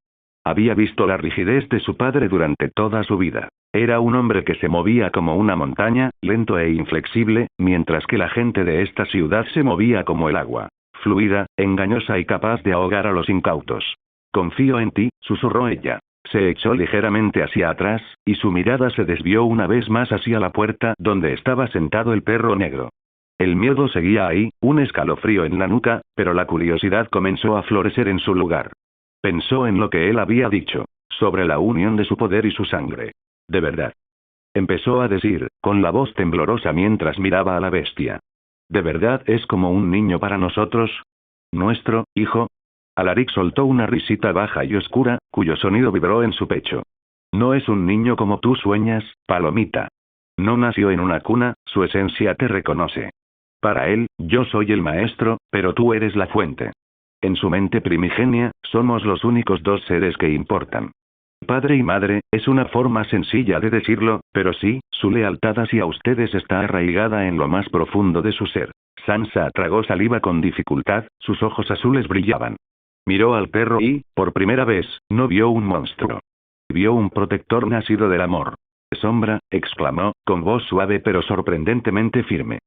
Había visto la rigidez de su padre durante toda su vida. Era un hombre que se movía como una montaña, lento e inflexible, mientras que la gente de esta ciudad se movía como el agua. Fluida, engañosa y capaz de ahogar a los incautos. Confío en ti, susurró ella. Se echó ligeramente hacia atrás, y su mirada se desvió una vez más hacia la puerta donde estaba sentado el perro negro. El miedo seguía ahí, un escalofrío en la nuca, pero la curiosidad comenzó a florecer en su lugar. Pensó en lo que él había dicho, sobre la unión de su poder y su sangre. De verdad. Empezó a decir, con la voz temblorosa mientras miraba a la bestia. ¿De verdad es como un niño para nosotros? ¿Nuestro hijo? Alaric soltó una risita baja y oscura, cuyo sonido vibró en su pecho. No es un niño como tú sueñas, palomita. No nació en una cuna, su esencia te reconoce. Para él, yo soy el maestro, pero tú eres la fuente. En su mente primigenia, somos los únicos dos seres que importan. Padre y madre, es una forma sencilla de decirlo, pero sí, su lealtad hacia ustedes está arraigada en lo más profundo de su ser. Sansa tragó saliva con dificultad, sus ojos azules brillaban. Miró al perro y, por primera vez, no vio un monstruo. Vio un protector nacido del amor. Sombra, exclamó, con voz suave pero sorprendentemente firme.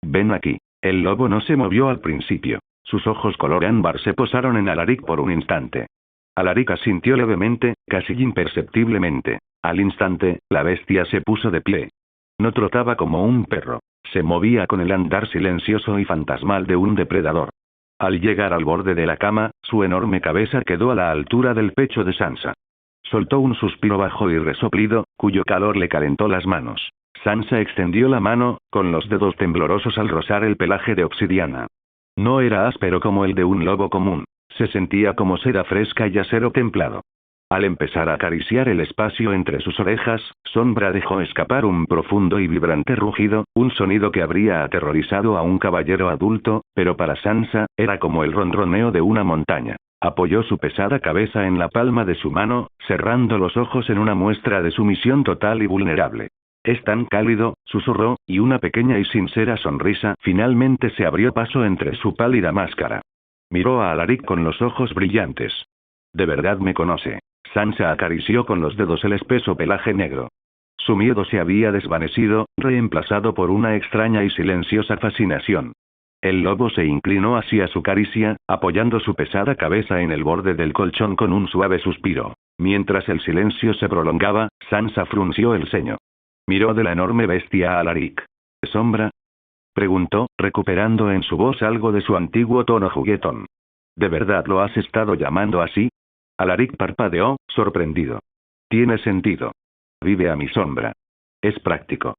Ven aquí. El lobo no se movió al principio. Sus ojos color ámbar se posaron en Alaric por un instante. Alaric asintió levemente, casi imperceptiblemente. Al instante, la bestia se puso de pie. No trotaba como un perro. Se movía con el andar silencioso y fantasmal de un depredador. Al llegar al borde de la cama, su enorme cabeza quedó a la altura del pecho de Sansa. Soltó un suspiro bajo y resoplido, cuyo calor le calentó las manos. Sansa extendió la mano, con los dedos temblorosos al rozar el pelaje de obsidiana. No era áspero como el de un lobo común. Se sentía como seda fresca y acero templado. Al empezar a acariciar el espacio entre sus orejas, Sombra dejó escapar un profundo y vibrante rugido, un sonido que habría aterrorizado a un caballero adulto, pero para Sansa, era como el ronroneo de una montaña. Apoyó su pesada cabeza en la palma de su mano, cerrando los ojos en una muestra de sumisión total y vulnerable. «Es tan cálido», susurró, y una pequeña y sincera sonrisa finalmente se abrió paso entre su pálida máscara. Miró a Alaric con los ojos brillantes. «¿De verdad me conoce?». Sansa acarició con los dedos el espeso pelaje negro. Su miedo se había desvanecido, reemplazado por una extraña y silenciosa fascinación. El lobo se inclinó hacia su caricia, apoyando su pesada cabeza en el borde del colchón con un suave suspiro. Mientras el silencio se prolongaba, Sansa frunció el ceño. Miró de la enorme bestia a Alaric. «¿Sombra?», preguntó, recuperando en su voz algo de su antiguo tono juguetón. «¿De verdad lo has estado llamando así?». Alaric parpadeó, sorprendido. «Tiene sentido. Vive a mi sombra. Es práctico».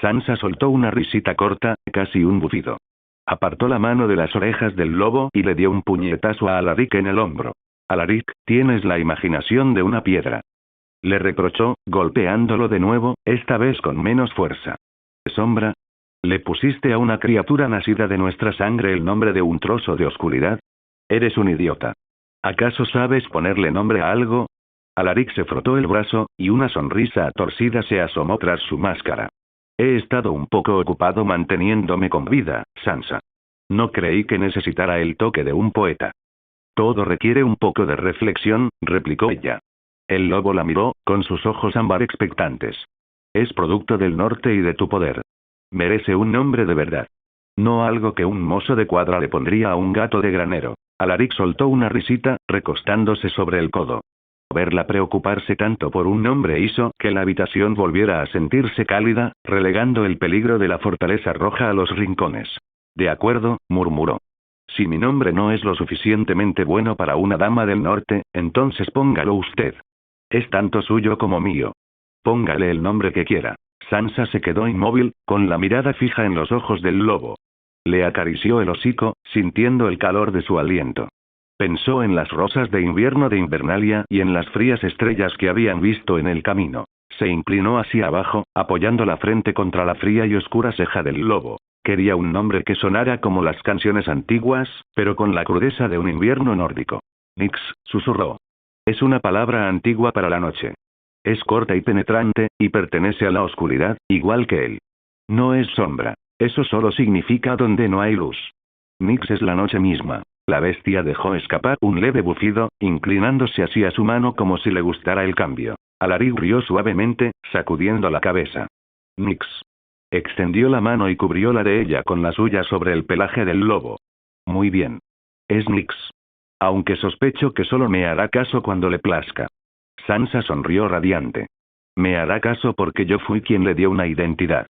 Sansa soltó una risita corta, casi un bufido. Apartó la mano de las orejas del lobo y le dio un puñetazo a Alaric en el hombro. «Alaric, tienes la imaginación de una piedra», le reprochó, golpeándolo de nuevo, esta vez con menos fuerza. «Sombra, ¿le pusiste a una criatura nacida de nuestra sangre el nombre de un trozo de oscuridad? Eres un idiota. ¿Acaso sabes ponerle nombre a algo?». Alaric se frotó el brazo, y una sonrisa torcida se asomó tras su máscara. «He estado un poco ocupado manteniéndome con vida, Sansa. No creí que necesitara el toque de un poeta». «Todo requiere un poco de reflexión», replicó ella. El lobo la miró, con sus ojos ámbar expectantes. «Es producto del norte y de tu poder. Merece un nombre de verdad. No algo que un mozo de cuadra le pondría a un gato de granero». Alaric soltó una risita, recostándose sobre el codo. Verla preocuparse tanto por un nombre hizo que la habitación volviera a sentirse cálida, relegando el peligro de la fortaleza roja a los rincones. «De acuerdo», murmuró. «Si mi nombre no es lo suficientemente bueno para una dama del norte, entonces póngalo usted. Es tanto suyo como mío. Póngale el nombre que quiera». Sansa se quedó inmóvil, con la mirada fija en los ojos del lobo. Le acarició el hocico, sintiendo el calor de su aliento. Pensó en las rosas de invierno de Invernalia y en las frías estrellas que habían visto en el camino. Se inclinó hacia abajo, apoyando la frente contra la fría y oscura ceja del lobo. Quería un nombre que sonara como las canciones antiguas, pero con la crudeza de un invierno nórdico. «Nix», susurró. «Es una palabra antigua para la noche. Es corta y penetrante, y pertenece a la oscuridad, igual que él. No es sombra. Eso solo significa donde no hay luz. Nix es la noche misma». La bestia dejó escapar un leve bufido, inclinándose hacia su mano como si le gustara el cambio. Alaric rió suavemente, sacudiendo la cabeza. «Nix». Extendió la mano y cubrió la de ella con la suya sobre el pelaje del lobo. «Muy bien. Es Nix. Aunque sospecho que solo me hará caso cuando le plazca». Sansa sonrió radiante. «Me hará caso porque yo fui quien le dio una identidad.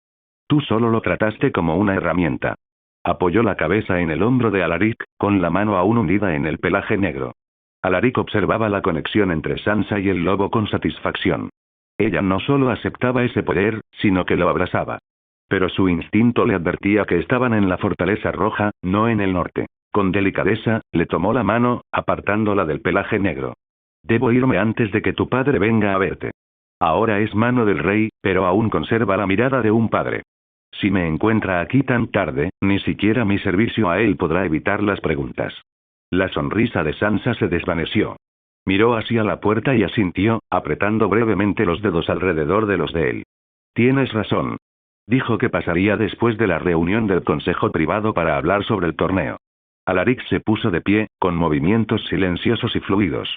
Tú solo lo trataste como una herramienta». Apoyó la cabeza en el hombro de Alaric, con la mano aún hundida en el pelaje negro. Alaric observaba la conexión entre Sansa y el lobo con satisfacción. Ella no solo aceptaba ese poder, sino que lo abrazaba. Pero su instinto le advertía que estaban en la fortaleza roja, no en el norte. Con delicadeza, le tomó la mano, apartándola del pelaje negro. «Debo irme antes de que tu padre venga a verte. Ahora es mano del rey, pero aún conserva la mirada de un padre. Si me encuentra aquí tan tarde, ni siquiera mi servicio a él podrá evitar las preguntas». La sonrisa de Sansa se desvaneció. Miró hacia la puerta y asintió, apretando brevemente los dedos alrededor de los de él. «Tienes razón. Dijo que pasaría después de la reunión del consejo privado para hablar sobre el torneo». Alaric se puso de pie, con movimientos silenciosos y fluidos.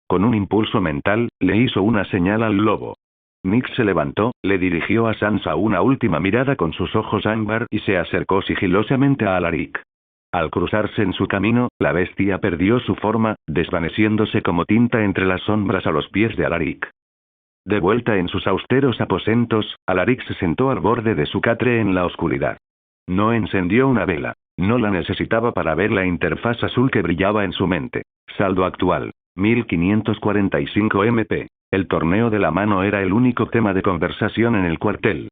Con un impulso mental, le hizo una señal al lobo. Nix se levantó, le dirigió a Sansa una última mirada con sus ojos ámbar y se acercó sigilosamente a Alaric. Al cruzarse en su camino, la bestia perdió su forma, desvaneciéndose como tinta entre las sombras a los pies de Alaric. De vuelta en sus austeros aposentos, Alaric se sentó al borde de su catre en la oscuridad. No encendió una vela. No la necesitaba para ver la interfaz azul que brillaba en su mente. Saldo actual: 1545 MP. El torneo de la mano era el único tema de conversación en el cuartel.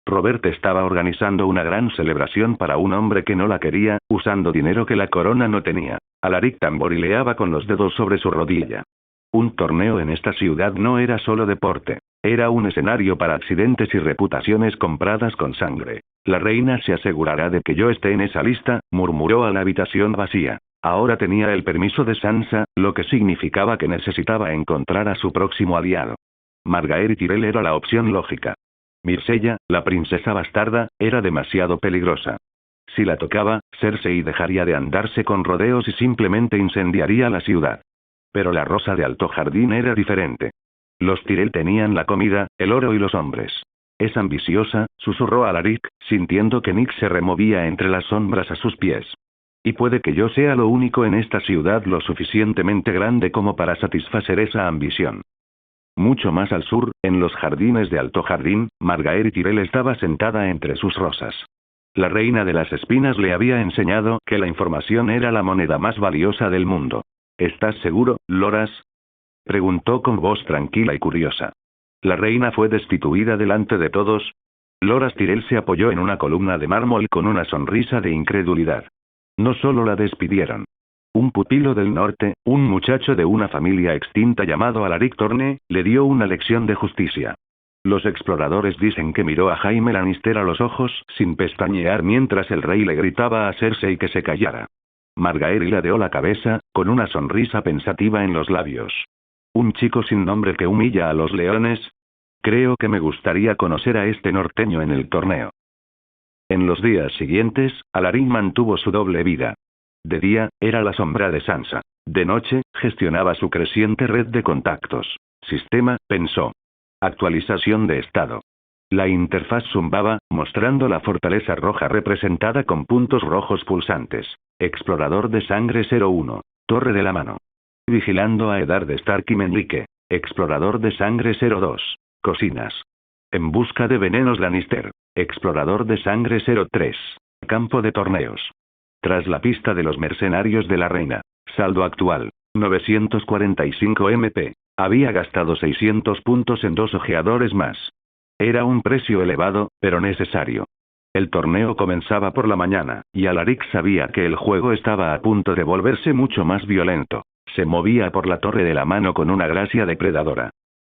Robert estaba organizando una gran celebración para un hombre que no la quería, usando dinero que la corona no tenía. Alaric tamborileaba con los dedos sobre su rodilla. Un torneo en esta ciudad no era solo deporte. Era un escenario para accidentes y reputaciones compradas con sangre. La reina se asegurará de que yo esté en esa lista, murmuró a la habitación vacía. Ahora tenía el permiso de Sansa, lo que significaba que necesitaba encontrar a su próximo aliado. Margaery Tyrell era la opción lógica. Myrcella, la princesa bastarda, era demasiado peligrosa. Si la tocaba, Cersei dejaría de andarse con rodeos y simplemente incendiaría la ciudad. Pero la Rosa de Alto Jardín era diferente. Los Tyrell tenían la comida, el oro y los hombres. Es ambiciosa, susurró Alaric, sintiendo que Nick se removía entre las sombras a sus pies. Y puede que yo sea lo único en esta ciudad lo suficientemente grande como para satisfacer esa ambición. Mucho más al sur, en los jardines de Alto Jardín, Margaery Tyrell estaba sentada entre sus rosas. La reina de las espinas le había enseñado que la información era la moneda más valiosa del mundo. ¿Estás seguro, Loras? Preguntó con voz tranquila y curiosa. La reina fue destituida delante de todos. Loras Tyrell se apoyó en una columna de mármol con una sonrisa de incredulidad. No solo la despidieron. Un pupilo del norte, un muchacho de una familia extinta llamado Alaric Torne, le dio una lección de justicia. Los exploradores dicen que miró a Jaime Lannister a los ojos sin pestañear mientras el rey le gritaba a Cersei que se callara. Margaery ladeó la cabeza, con una sonrisa pensativa en los labios. ¿Un chico sin nombre que humilla a los leones? Creo que me gustaría conocer a este norteño en el torneo. En los días siguientes, Alaric mantuvo su doble vida. De día, era la sombra de Sansa. De noche, gestionaba su creciente red de contactos. Sistema, pensó. Actualización de estado. La interfaz zumbaba, mostrando la fortaleza roja representada con puntos rojos pulsantes. Explorador de sangre 01. Torre de la mano. Vigilando a Eddard Stark y Menrique. Explorador de sangre 02. Cocinas. En busca de venenos Lannister. Explorador de sangre 03. Campo de torneos. Tras la pista de los mercenarios de la reina. Saldo actual. 945 MP. Había gastado 600 puntos en 2 ojeadores más. Era un precio elevado, pero necesario. El torneo comenzaba por la mañana, y Alaric sabía que el juego estaba a punto de volverse mucho más violento. Se movía por la torre de la mano con una gracia depredadora.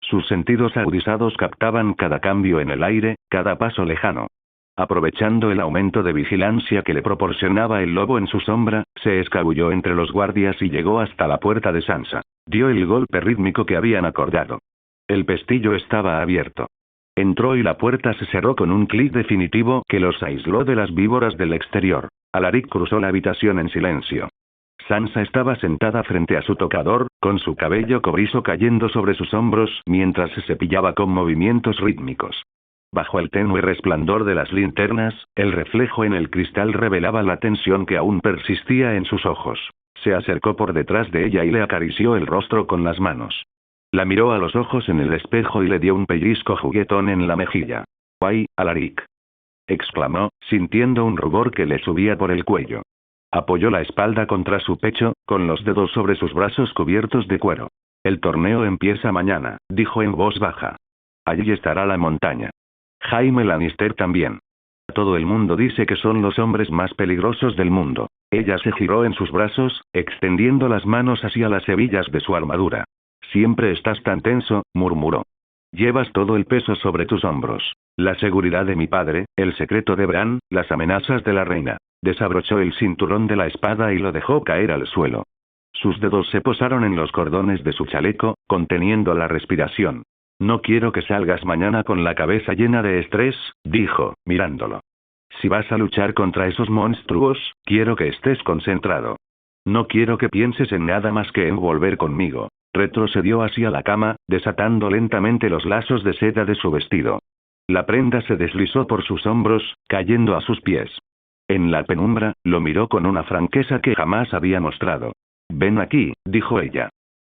Sus sentidos agudizados captaban cada cambio en el aire, cada paso lejano. Aprovechando el aumento de vigilancia que le proporcionaba el lobo en su sombra, se escabulló entre los guardias y llegó hasta la puerta de Sansa. Dio el golpe rítmico que habían acordado. El pestillo estaba abierto. Entró y la puerta se cerró con un clic definitivo que los aisló de las víboras del exterior. Alaric cruzó la habitación en silencio. Sansa estaba sentada frente a su tocador, con su cabello cobrizo cayendo sobre sus hombros mientras se cepillaba con movimientos rítmicos. Bajo el tenue resplandor de las linternas, el reflejo en el cristal revelaba la tensión que aún persistía en sus ojos. Se acercó por detrás de ella y le acarició el rostro con las manos. La miró a los ojos en el espejo y le dio un pellizco juguetón en la mejilla. «¡Ay, Alaric!», exclamó, sintiendo un rubor que le subía por el cuello. Apoyó la espalda contra su pecho, con los dedos sobre sus brazos cubiertos de cuero. «El torneo empieza mañana», dijo en voz baja. «Allí estará la montaña. Jaime Lannister también. Todo el mundo dice que son los hombres más peligrosos del mundo». Ella se giró en sus brazos, extendiendo las manos hacia las hebillas de su armadura. «Siempre estás tan tenso», murmuró. «Llevas todo el peso sobre tus hombros. La seguridad de mi padre, el secreto de Bran, las amenazas de la reina». Desabrochó el cinturón de la espada y lo dejó caer al suelo. Sus dedos se posaron en los cordones de su chaleco, conteniendo la respiración. «No quiero que salgas mañana con la cabeza llena de estrés», dijo, mirándolo. «Si vas a luchar contra esos monstruos, quiero que estés concentrado. No quiero que pienses en nada más que en volver conmigo». Retrocedió hacia la cama, desatando lentamente los lazos de seda de su vestido. La prenda se deslizó por sus hombros, cayendo a sus pies. En la penumbra, lo miró con una franqueza que jamás había mostrado. «Ven aquí», dijo ella.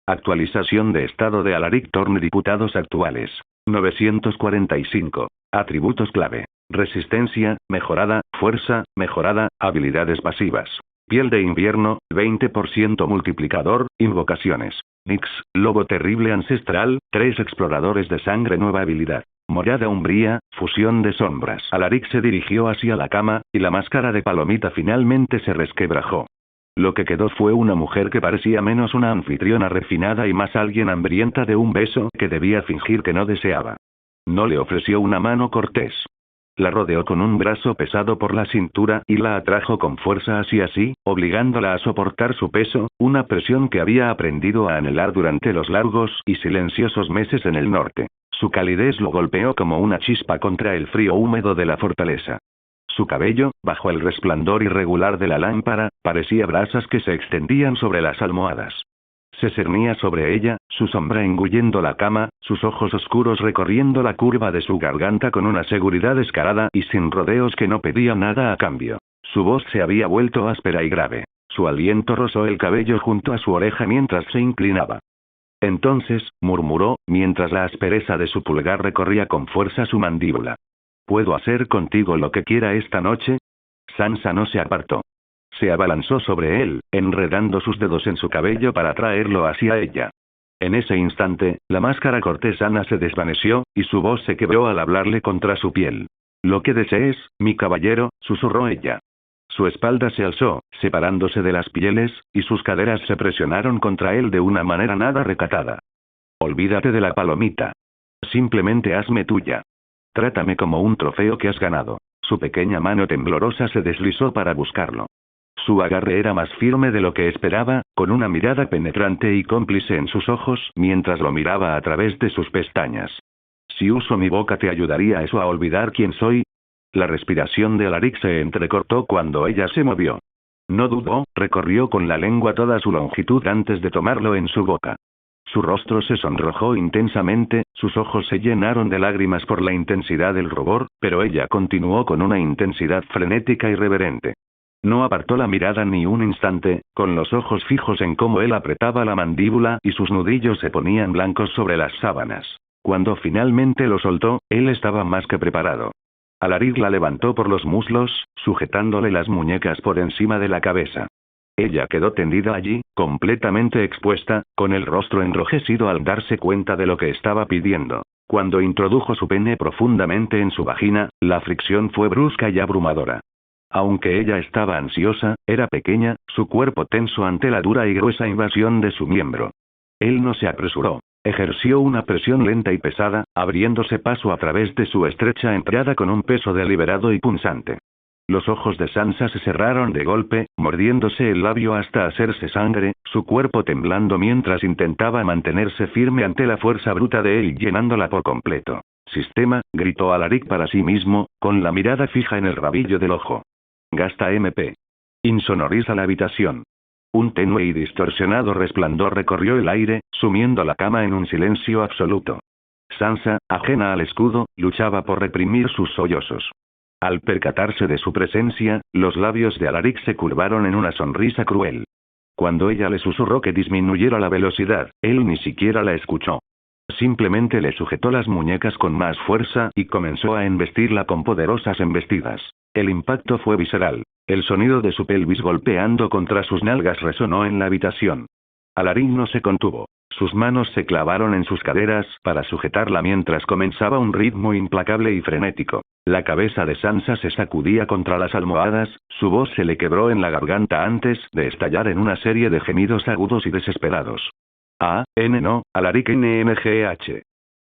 Actualización de estado de Alaric Torne. Diputados actuales. 945. Atributos clave. Resistencia, mejorada, fuerza, mejorada, habilidades pasivas. Piel de invierno, 20% multiplicador, invocaciones. Nix, lobo terrible ancestral, 3 exploradores de sangre. Nueva habilidad. rumoreada umbría, fusión de sombras. Alaric se dirigió hacia la cama, y la máscara de palomita finalmente se resquebrajó. Lo que quedó fue una mujer que parecía menos una anfitriona refinada y más alguien hambrienta de un beso que debía fingir que no deseaba. No le ofreció una mano cortés. La rodeó con un brazo pesado por la cintura y la atrajo con fuerza hacia sí, obligándola a soportar su peso, una presión que había aprendido a anhelar durante los largos y silenciosos meses en el norte. Su calidez lo golpeó como una chispa contra el frío húmedo de la fortaleza. Su cabello, bajo el resplandor irregular de la lámpara, parecía brasas que se extendían sobre las almohadas. Se cernía sobre ella, su sombra engullendo la cama, sus ojos oscuros recorriendo la curva de su garganta con una seguridad descarada y sin rodeos que no pedía nada a cambio. Su voz se había vuelto áspera y grave. Su aliento rozó el cabello junto a su oreja mientras se inclinaba. Entonces, murmuró, mientras la aspereza de su pulgar recorría con fuerza su mandíbula. ¿Puedo hacer contigo lo que quiera esta noche? Sansa no se apartó. Se abalanzó sobre él, enredando sus dedos en su cabello para traerlo hacia ella. En ese instante, la máscara cortesana se desvaneció, y su voz se quebró al hablarle contra su piel. «Lo que desees, mi caballero», susurró ella. Su espalda se alzó, separándose de las pieles, y sus caderas se presionaron contra él de una manera nada recatada. «Olvídate de la palomita. Simplemente hazme tuya. Trátame como un trofeo que has ganado». Su pequeña mano temblorosa se deslizó para buscarlo. Su agarre era más firme de lo que esperaba, con una mirada penetrante y cómplice en sus ojos mientras lo miraba a través de sus pestañas. «Si uso mi boca, ¿te ayudaría eso a olvidar quién soy?» La respiración de Alaric se entrecortó cuando ella se movió. No dudó, recorrió con la lengua toda su longitud antes de tomarlo en su boca. Su rostro se sonrojó intensamente, sus ojos se llenaron de lágrimas por la intensidad del rubor, pero ella continuó con una intensidad frenética y reverente. No apartó la mirada ni un instante, con los ojos fijos en cómo él apretaba la mandíbula y sus nudillos se ponían blancos sobre las sábanas. Cuando finalmente lo soltó, él estaba más que preparado. Alaric la levantó por los muslos, sujetándole las muñecas por encima de la cabeza. Ella quedó tendida allí, completamente expuesta, con el rostro enrojecido al darse cuenta de lo que estaba pidiendo. Cuando introdujo su pene profundamente en su vagina, la fricción fue brusca y abrumadora. Aunque ella estaba ansiosa, era pequeña, su cuerpo tenso ante la dura y gruesa invasión de su miembro. Él no se apresuró. Ejerció una presión lenta y pesada, abriéndose paso a través de su estrecha entrada con un peso deliberado y punzante. Los ojos de Sansa se cerraron de golpe, mordiéndose el labio hasta hacerse sangre, su cuerpo temblando mientras intentaba mantenerse firme ante la fuerza bruta de él llenándola por completo. «Sistema», gritó Alaric para sí mismo, con la mirada fija en el rabillo del ojo. «Gasta MP. Insonoriza la habitación». Un tenue y distorsionado resplandor recorrió el aire, sumiendo la cama en un silencio absoluto. Sansa, ajena al escudo, luchaba por reprimir sus sollozos. Al percatarse de su presencia, los labios de Alaric se curvaron en una sonrisa cruel. Cuando ella le susurró que disminuyera la velocidad, él ni siquiera la escuchó. Simplemente le sujetó las muñecas con más fuerza y comenzó a embestirla con poderosas embestidas. El impacto fue visceral. El sonido de su pelvis golpeando contra sus nalgas resonó en la habitación. Alaric no se contuvo. Sus manos se clavaron en sus caderas para sujetarla mientras comenzaba un ritmo implacable y frenético. La cabeza de Sansa se sacudía contra las almohadas, su voz se le quebró en la garganta antes de estallar en una serie de gemidos agudos y desesperados. No, Alaric NMGH.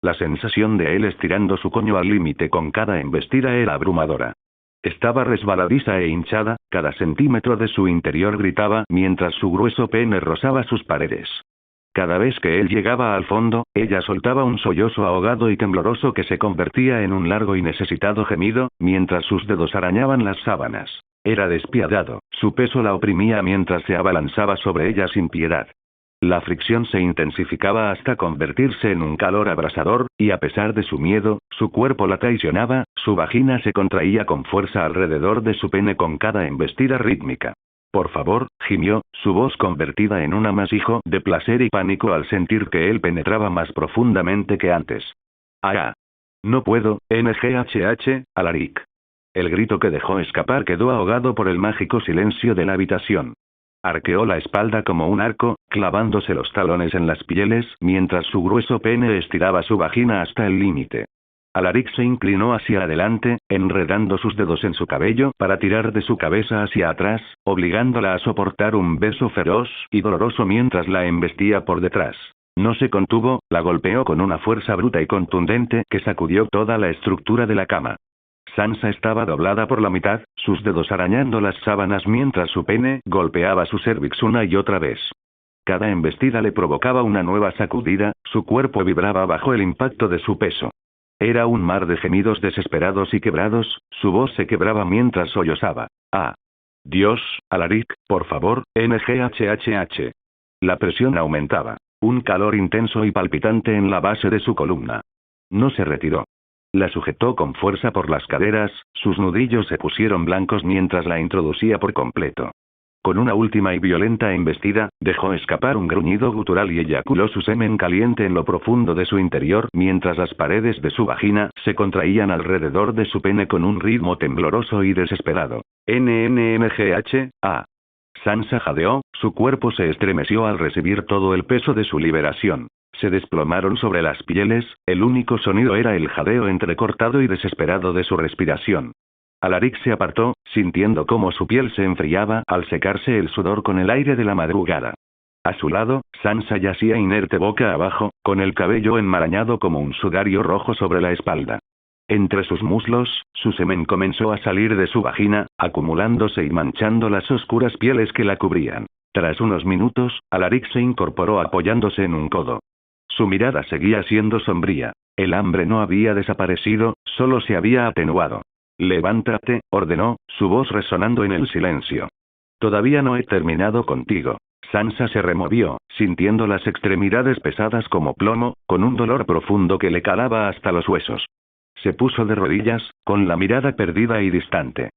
La sensación de él estirando su coño al límite con cada embestida era abrumadora. Estaba resbaladiza e hinchada, cada centímetro de su interior gritaba mientras su grueso pene rozaba sus paredes. Cada vez que él llegaba al fondo, ella soltaba un sollozo ahogado y tembloroso que se convertía en un largo y necesitado gemido, mientras sus dedos arañaban las sábanas. Era despiadado, su peso la oprimía mientras se abalanzaba sobre ella sin piedad. La fricción se intensificaba hasta convertirse en un calor abrasador, y a pesar de su miedo, su cuerpo la traicionaba, su vagina se contraía con fuerza alrededor de su pene con cada embestida rítmica. «Por favor», gimió, su voz convertida en un amasijo de placer y pánico al sentir que él penetraba más profundamente que antes. «Ah. No puedo, NGHH, Alaric». El grito que dejó escapar quedó ahogado por el mágico silencio de la habitación. Arqueó la espalda como un arco, clavándose los talones en las pieles mientras su grueso pene estiraba su vagina hasta el límite. Alaric se inclinó hacia adelante, enredando sus dedos en su cabello para tirar de su cabeza hacia atrás, obligándola a soportar un beso feroz y doloroso mientras la embestía por detrás. No se contuvo, la golpeó con una fuerza bruta y contundente que sacudió toda la estructura de la cama. Sansa estaba doblada por la mitad, sus dedos arañando las sábanas mientras su pene golpeaba su cérvix una y otra vez. Cada embestida le provocaba una nueva sacudida, su cuerpo vibraba bajo el impacto de su peso. Era un mar de gemidos desesperados y quebrados, su voz se quebraba mientras sollozaba. ¡Ah! Dios, Alaric, por favor, NGHHH. La presión aumentaba. Un calor intenso y palpitante en la base de su columna. No se retiró. La sujetó con fuerza por las caderas, sus nudillos se pusieron blancos mientras la introducía por completo. Con una última y violenta embestida, dejó escapar un gruñido gutural y eyaculó su semen caliente en lo profundo de su interior mientras las paredes de su vagina se contraían alrededor de su pene con un ritmo tembloroso y desesperado. NNNGH. Sansa jadeó, su cuerpo se estremeció al recibir todo el peso de su liberación. Se desplomaron sobre las pieles, el único sonido era el jadeo entrecortado y desesperado de su respiración. Alaric se apartó, sintiendo cómo su piel se enfriaba al secarse el sudor con el aire de la madrugada. A su lado, Sansa yacía inerte boca abajo, con el cabello enmarañado como un sudario rojo sobre la espalda. Entre sus muslos, su semen comenzó a salir de su vagina, acumulándose y manchando las oscuras pieles que la cubrían. Tras unos minutos, Alaric se incorporó apoyándose en un codo. Su mirada seguía siendo sombría. El hambre no había desaparecido, solo se había atenuado. Levántate, ordenó, su voz resonando en el silencio. Todavía no he terminado contigo. Sansa se removió, sintiendo las extremidades pesadas como plomo, con un dolor profundo que le calaba hasta los huesos. Se puso de rodillas, con la mirada perdida y distante.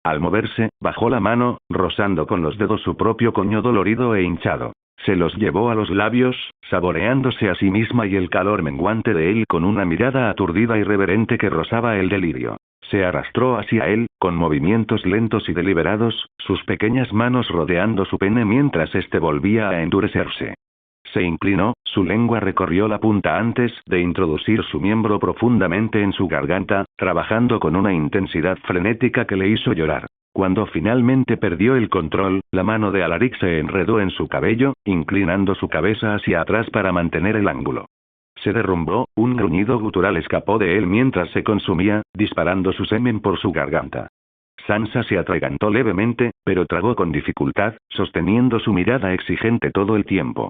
Al moverse, bajó la mano, rozando con los dedos su propio coño dolorido e hinchado. Se los llevó a los labios, saboreándose a sí misma y el calor menguante de él con una mirada aturdida y reverente que rozaba el delirio. Se arrastró hacia él, con movimientos lentos y deliberados, sus pequeñas manos rodeando su pene mientras éste volvía a endurecerse. Se inclinó, su lengua recorrió la punta antes de introducir su miembro profundamente en su garganta, trabajando con una intensidad frenética que le hizo llorar. Cuando finalmente perdió el control, la mano de Alaric se enredó en su cabello, inclinando su cabeza hacia atrás para mantener el ángulo. Se derrumbó, un gruñido gutural escapó de él mientras se consumía, disparando su semen por su garganta. Sansa se atragantó levemente, pero tragó con dificultad, sosteniendo su mirada exigente todo el tiempo.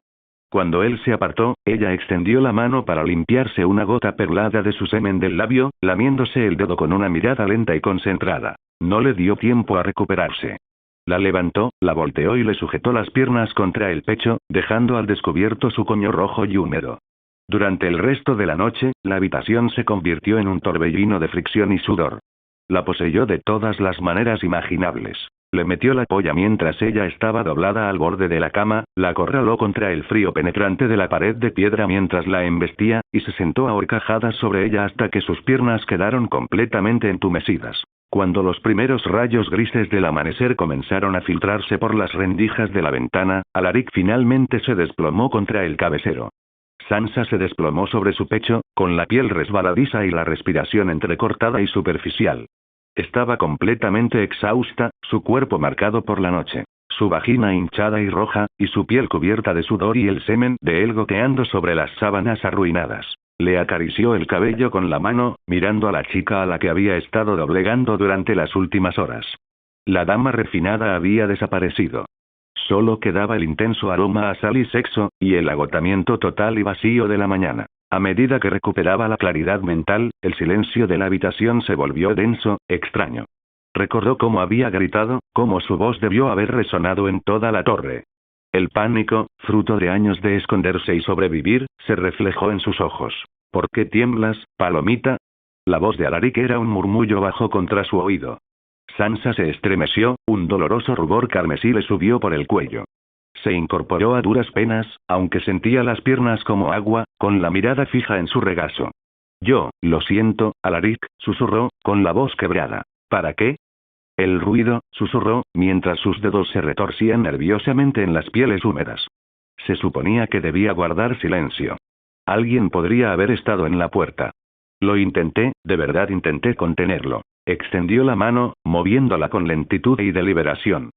Cuando él se apartó, ella extendió la mano para limpiarse una gota perlada de su semen del labio, lamiéndose el dedo con una mirada lenta y concentrada. No le dio tiempo a recuperarse. La levantó, la volteó y le sujetó las piernas contra el pecho, dejando al descubierto su coño rojo y húmedo. Durante el resto de la noche, la habitación se convirtió en un torbellino de fricción y sudor. La poseyó de todas las maneras imaginables. Le metió la polla mientras ella estaba doblada al borde de la cama, la acorraló contra el frío penetrante de la pared de piedra mientras la embestía, y se sentó a horcajadas sobre ella hasta que sus piernas quedaron completamente entumecidas. Cuando los primeros rayos grises del amanecer comenzaron a filtrarse por las rendijas de la ventana, Alaric finalmente se desplomó contra el cabecero. Sansa se desplomó sobre su pecho, con la piel resbaladiza y la respiración entrecortada y superficial. Estaba completamente exhausta, su cuerpo marcado por la noche, su vagina hinchada y roja, y su piel cubierta de sudor y el semen de él goteando sobre las sábanas arruinadas. Le acarició el cabello con la mano, mirando a la chica a la que había estado doblegando durante las últimas horas. La dama refinada había desaparecido. Solo quedaba el intenso aroma a sal y sexo, y el agotamiento total y vacío de la mañana. A medida que recuperaba la claridad mental, el silencio de la habitación se volvió denso, extraño. Recordó cómo había gritado, cómo su voz debió haber resonado en toda la torre. El pánico, fruto de años de esconderse y sobrevivir, se reflejó en sus ojos. ¿Por qué tiemblas, palomita? La voz de Alaric era un murmullo bajo contra su oído. Sansa se estremeció, un doloroso rubor carmesí le subió por el cuello. Se incorporó a duras penas, aunque sentía las piernas como agua, con la mirada fija en su regazo. Yo, lo siento, Alaric, susurró, con la voz quebrada. ¿Para qué? El ruido, susurró, mientras sus dedos se retorcían nerviosamente en las pieles húmedas. Se suponía que debía guardar silencio. Alguien podría haber estado en la puerta. Lo intenté, de verdad intenté contenerlo. Extendió la mano, moviéndola con lentitud y deliberación.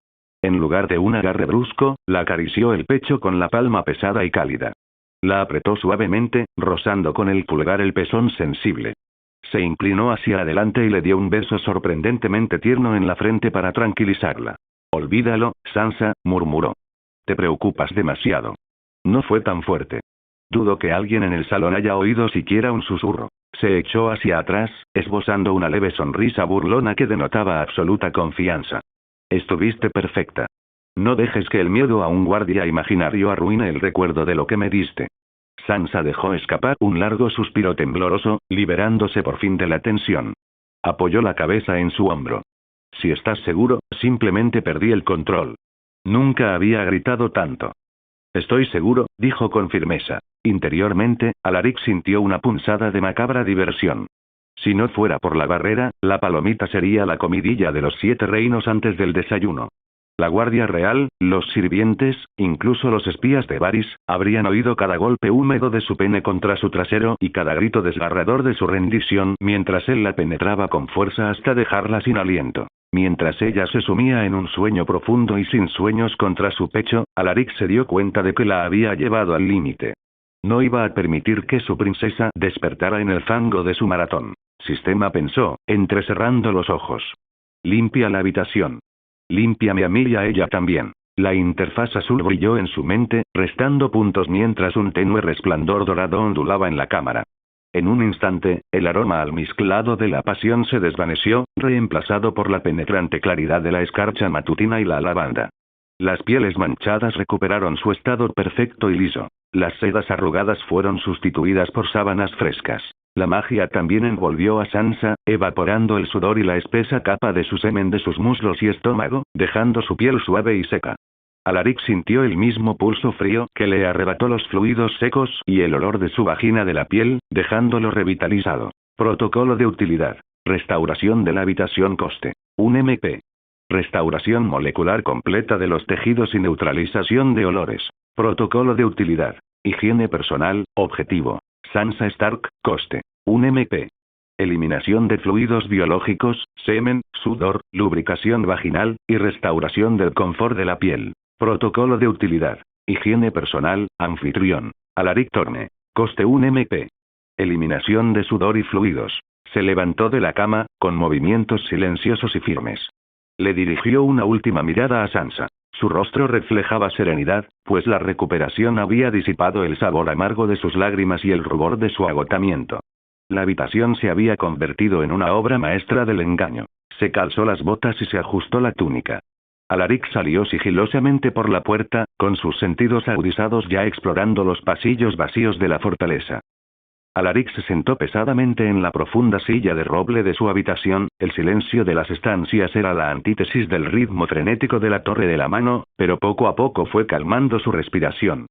En lugar de un agarre brusco, la acarició el pecho con la palma pesada y cálida. La apretó suavemente, rozando con el pulgar el pezón sensible. Se inclinó hacia adelante y le dio un beso sorprendentemente tierno en la frente para tranquilizarla. Olvídalo, Sansa, murmuró. Te preocupas demasiado. No fue tan fuerte. Dudo que alguien en el salón haya oído siquiera un susurro. Se echó hacia atrás, esbozando una leve sonrisa burlona que denotaba absoluta confianza. Estuviste perfecta. No dejes que el miedo a un guardia imaginario arruine el recuerdo de lo que me diste. Sansa dejó escapar un largo suspiro tembloroso, liberándose por fin de la tensión. Apoyó la cabeza en su hombro. Si estás seguro, simplemente perdí el control. Nunca había gritado tanto. Estoy seguro, dijo con firmeza. Interiormente, Alaric sintió una punzada de macabra diversión. Si no fuera por la barrera, la palomita sería la comidilla de los 7 reinos antes del desayuno. La guardia real, los sirvientes, incluso los espías de Varys, habrían oído cada golpe húmedo de su pene contra su trasero y cada grito desgarrador de su rendición mientras él la penetraba con fuerza hasta dejarla sin aliento. Mientras ella se sumía en un sueño profundo y sin sueños contra su pecho, Alaric se dio cuenta de que la había llevado al límite. No iba a permitir que su princesa despertara en el fango de su maratón. Sistema, pensó, entrecerrando los ojos. Limpia la habitación. Límpiame a mí y a ella también. La interfaz azul brilló en su mente, restando puntos mientras un tenue resplandor dorado ondulaba en la cámara. En un instante, el aroma almizclado de la pasión se desvaneció, reemplazado por la penetrante claridad de la escarcha matutina y la lavanda. Las pieles manchadas recuperaron su estado perfecto y liso. Las sedas arrugadas fueron sustituidas por sábanas frescas. La magia también envolvió a Sansa, evaporando el sudor y la espesa capa de su semen de sus muslos y estómago, dejando su piel suave y seca. Alaric sintió el mismo pulso frío que le arrebató los fluidos secos y el olor de su vagina de la piel, dejándolo revitalizado. Protocolo de utilidad. Restauración de la habitación coste. 1 MP. Restauración molecular completa de los tejidos y neutralización de olores. Protocolo de utilidad. Higiene personal, objetivo. Sansa Stark, coste. 1 MP. Eliminación de fluidos biológicos, semen, sudor, lubricación vaginal, y restauración del confort de la piel. Protocolo de utilidad. Higiene personal, anfitrión. Alaric Thorne. Coste 1 MP. Eliminación de sudor y fluidos. Se levantó de la cama, con movimientos silenciosos y firmes. Le dirigió una última mirada a Sansa. Su rostro reflejaba serenidad, pues la recuperación había disipado el sabor amargo de sus lágrimas y el rubor de su agotamiento. La habitación se había convertido en una obra maestra del engaño. Se calzó las botas y se ajustó la túnica. Alaric salió sigilosamente por la puerta, con sus sentidos agudizados ya explorando los pasillos vacíos de la fortaleza. Alaric se sentó pesadamente en la profunda silla de roble de su habitación. El silencio de las estancias era la antítesis del ritmo frenético de la torre de la mano, pero poco a poco fue calmando su respiración.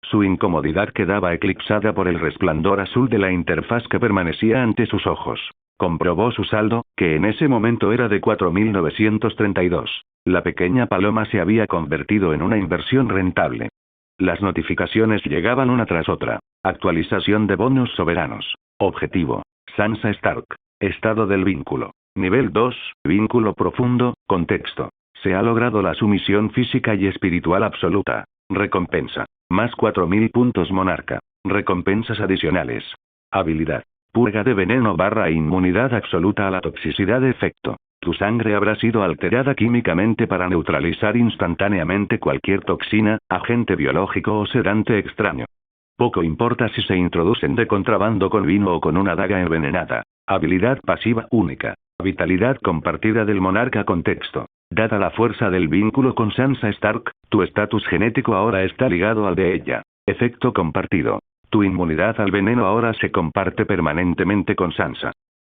Su incomodidad quedaba eclipsada por el resplandor azul de la interfaz que permanecía ante sus ojos. Comprobó su saldo, que en ese momento era de 4.932. La pequeña paloma se había convertido en una inversión rentable. Las notificaciones llegaban una tras otra. Actualización de bonos soberanos. Objetivo. Sansa Stark. Estado del vínculo. Nivel 2, vínculo profundo, contexto. Se ha logrado la sumisión física y espiritual absoluta. Recompensa. Más 4.000 puntos monarca. Recompensas adicionales. Habilidad. Purga de veneno / inmunidad absoluta a la toxicidad de efecto. Tu sangre habrá sido alterada químicamente para neutralizar instantáneamente cualquier toxina, agente biológico o sedante extraño. Poco importa si se introducen de contrabando con vino o con una daga envenenada. Habilidad pasiva única. Vitalidad compartida del monarca. Contexto. Dada la fuerza del vínculo con Sansa Stark, tu estatus genético ahora está ligado al de ella. Efecto compartido. Tu inmunidad al veneno ahora se comparte permanentemente con Sansa.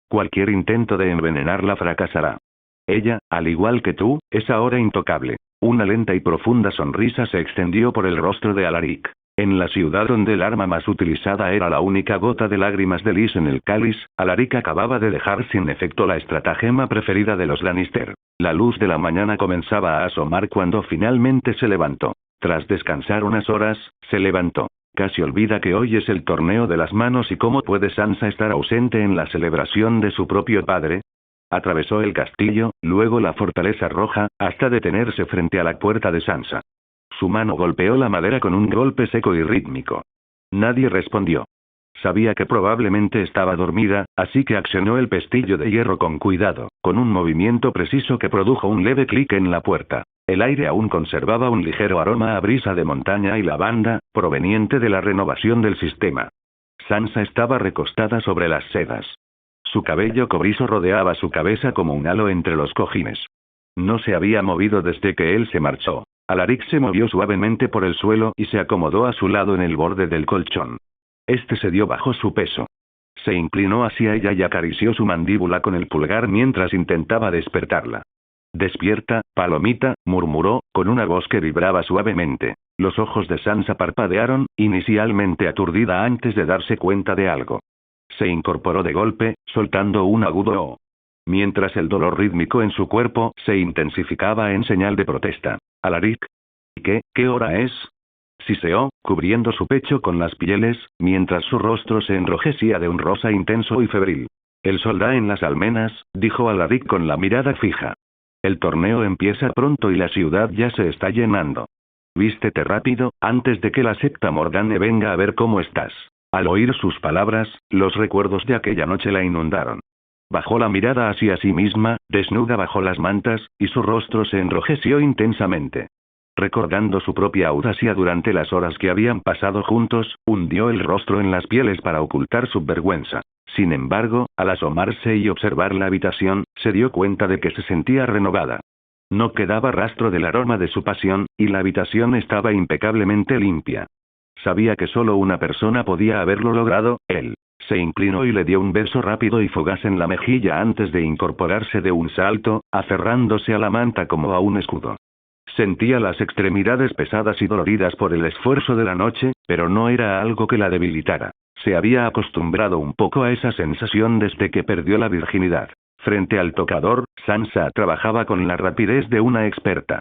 Cualquier intento de envenenarla fracasará. Ella, al igual que tú, es ahora intocable. Una lenta y profunda sonrisa se extendió por el rostro de Alaric. En la ciudad donde el arma más utilizada era la única gota de lágrimas de Lys en el cáliz, Alaric acababa de dejar sin efecto la estratagema preferida de los Lannister. La luz de la mañana comenzaba a asomar cuando finalmente se levantó. Tras descansar unas horas, se levantó. Casi olvida que hoy es el torneo de las manos y cómo puede Sansa estar ausente en la celebración de su propio padre. Atravesó el castillo, luego la fortaleza roja, hasta detenerse frente a la puerta de Sansa. Su mano golpeó la madera con un golpe seco y rítmico. Nadie respondió. Sabía que probablemente estaba dormida, así que accionó el pestillo de hierro con cuidado, con un movimiento preciso que produjo un leve clic en la puerta. El aire aún conservaba un ligero aroma a brisa de montaña y lavanda, proveniente de la renovación del sistema. Sansa estaba recostada sobre las sedas. Su cabello cobrizo rodeaba su cabeza como un halo entre los cojines. No se había movido desde que él se marchó. Alaric se movió suavemente por el suelo y se acomodó a su lado en el borde del colchón. Este cedió bajo su peso. Se inclinó hacia ella y acarició su mandíbula con el pulgar mientras intentaba despertarla. «Despierta, palomita», murmuró, con una voz que vibraba suavemente. Los ojos de Sansa parpadearon, inicialmente aturdida antes de darse cuenta de algo. Se incorporó de golpe, soltando un agudo «oh», mientras el dolor rítmico en su cuerpo se intensificaba en señal de protesta. «Alaric». ¿Qué hora es?», siseó, cubriendo su pecho con las pieles, mientras su rostro se enrojecía de un rosa intenso y febril. «El sol da en las almenas», dijo Alaric con la mirada fija. «El torneo empieza pronto y la ciudad ya se está llenando. Vístete rápido, antes de que la septa Morgane venga a ver cómo estás». Al oír sus palabras, los recuerdos de aquella noche la inundaron. Bajó la mirada hacia sí misma, desnuda bajo las mantas, y su rostro se enrojeció intensamente. Recordando su propia audacia durante las horas que habían pasado juntos, hundió el rostro en las pieles para ocultar su vergüenza. Sin embargo, al asomarse y observar la habitación, se dio cuenta de que se sentía renovada. No quedaba rastro del aroma de su pasión, y la habitación estaba impecablemente limpia. Sabía que solo una persona podía haberlo logrado, él. Se inclinó y le dio un beso rápido y fugaz en la mejilla antes de incorporarse de un salto, aferrándose a la manta como a un escudo. Sentía las extremidades pesadas y doloridas por el esfuerzo de la noche, pero no era algo que la debilitara. Se había acostumbrado un poco a esa sensación desde que perdió la virginidad. Frente al tocador, Sansa trabajaba con la rapidez de una experta.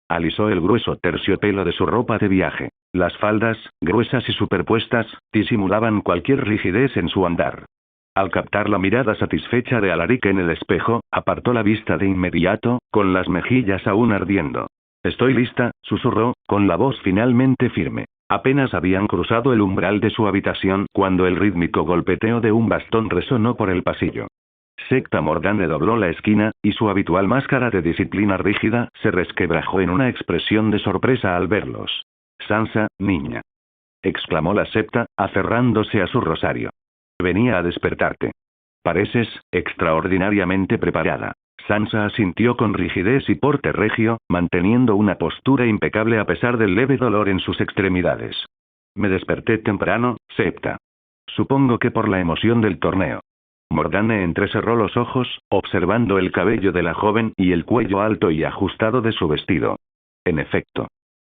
Alisó el grueso terciopelo de su ropa de viaje. Las faldas, gruesas y superpuestas, disimulaban cualquier rigidez en su andar. Al captar la mirada satisfecha de Alaric en el espejo, apartó la vista de inmediato, con las mejillas aún ardiendo. «Estoy lista», susurró, con la voz finalmente firme. Apenas habían cruzado el umbral de su habitación cuando el rítmico golpeteo de un bastón resonó por el pasillo. Septa Morgane dobló la esquina, y su habitual máscara de disciplina rígida se resquebrajó en una expresión de sorpresa al verlos. «Sansa, niña», exclamó la septa, aferrándose a su rosario. «Venía a despertarte. Pareces extraordinariamente preparada». Sansa asintió con rigidez y porte regio, manteniendo una postura impecable a pesar del leve dolor en sus extremidades. «Me desperté temprano, septa. Supongo que por la emoción del torneo». Morgane entrecerró los ojos, observando el cabello de la joven y el cuello alto y ajustado de su vestido. «En efecto.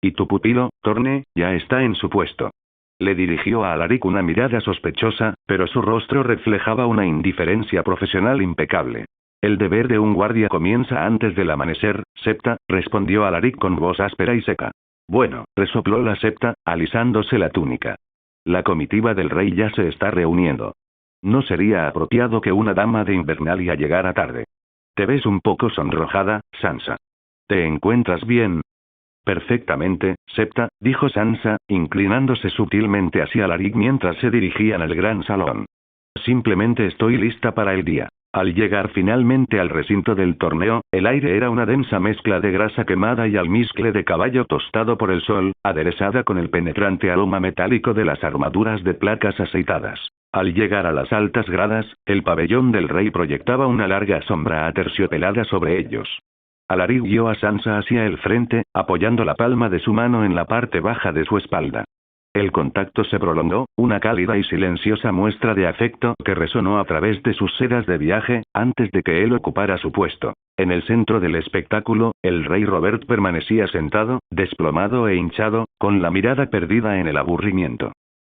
Y tu pupilo, Torne, ya está en su puesto». Le dirigió a Alaric una mirada sospechosa, pero su rostro reflejaba una indiferencia profesional impecable. «El deber de un guardia comienza antes del amanecer, septa», respondió Alaric con voz áspera y seca. «Bueno», resopló la septa, alisándose la túnica. «La comitiva del rey ya se está reuniendo. No sería apropiado que una dama de Invernalia llegara tarde. Te ves un poco sonrojada, Sansa. ¿Te encuentras bien?» «Perfectamente, septa», dijo Sansa, inclinándose sutilmente hacia Alaric mientras se dirigían al gran salón. «Simplemente estoy lista para el día». Al llegar finalmente al recinto del torneo, el aire era una densa mezcla de grasa quemada y almizcle de caballo tostado por el sol, aderezada con el penetrante aroma metálico de las armaduras de placas aceitadas. Al llegar a las altas gradas, el pabellón del rey proyectaba una larga sombra aterciopelada sobre ellos. Alaric guió a Sansa hacia el frente, apoyando la palma de su mano en la parte baja de su espalda. El contacto se prolongó, una cálida y silenciosa muestra de afecto que resonó a través de sus sedas de viaje, antes de que él ocupara su puesto. En el centro del espectáculo, el rey Robert permanecía sentado, desplomado e hinchado, con la mirada perdida en el aburrimiento.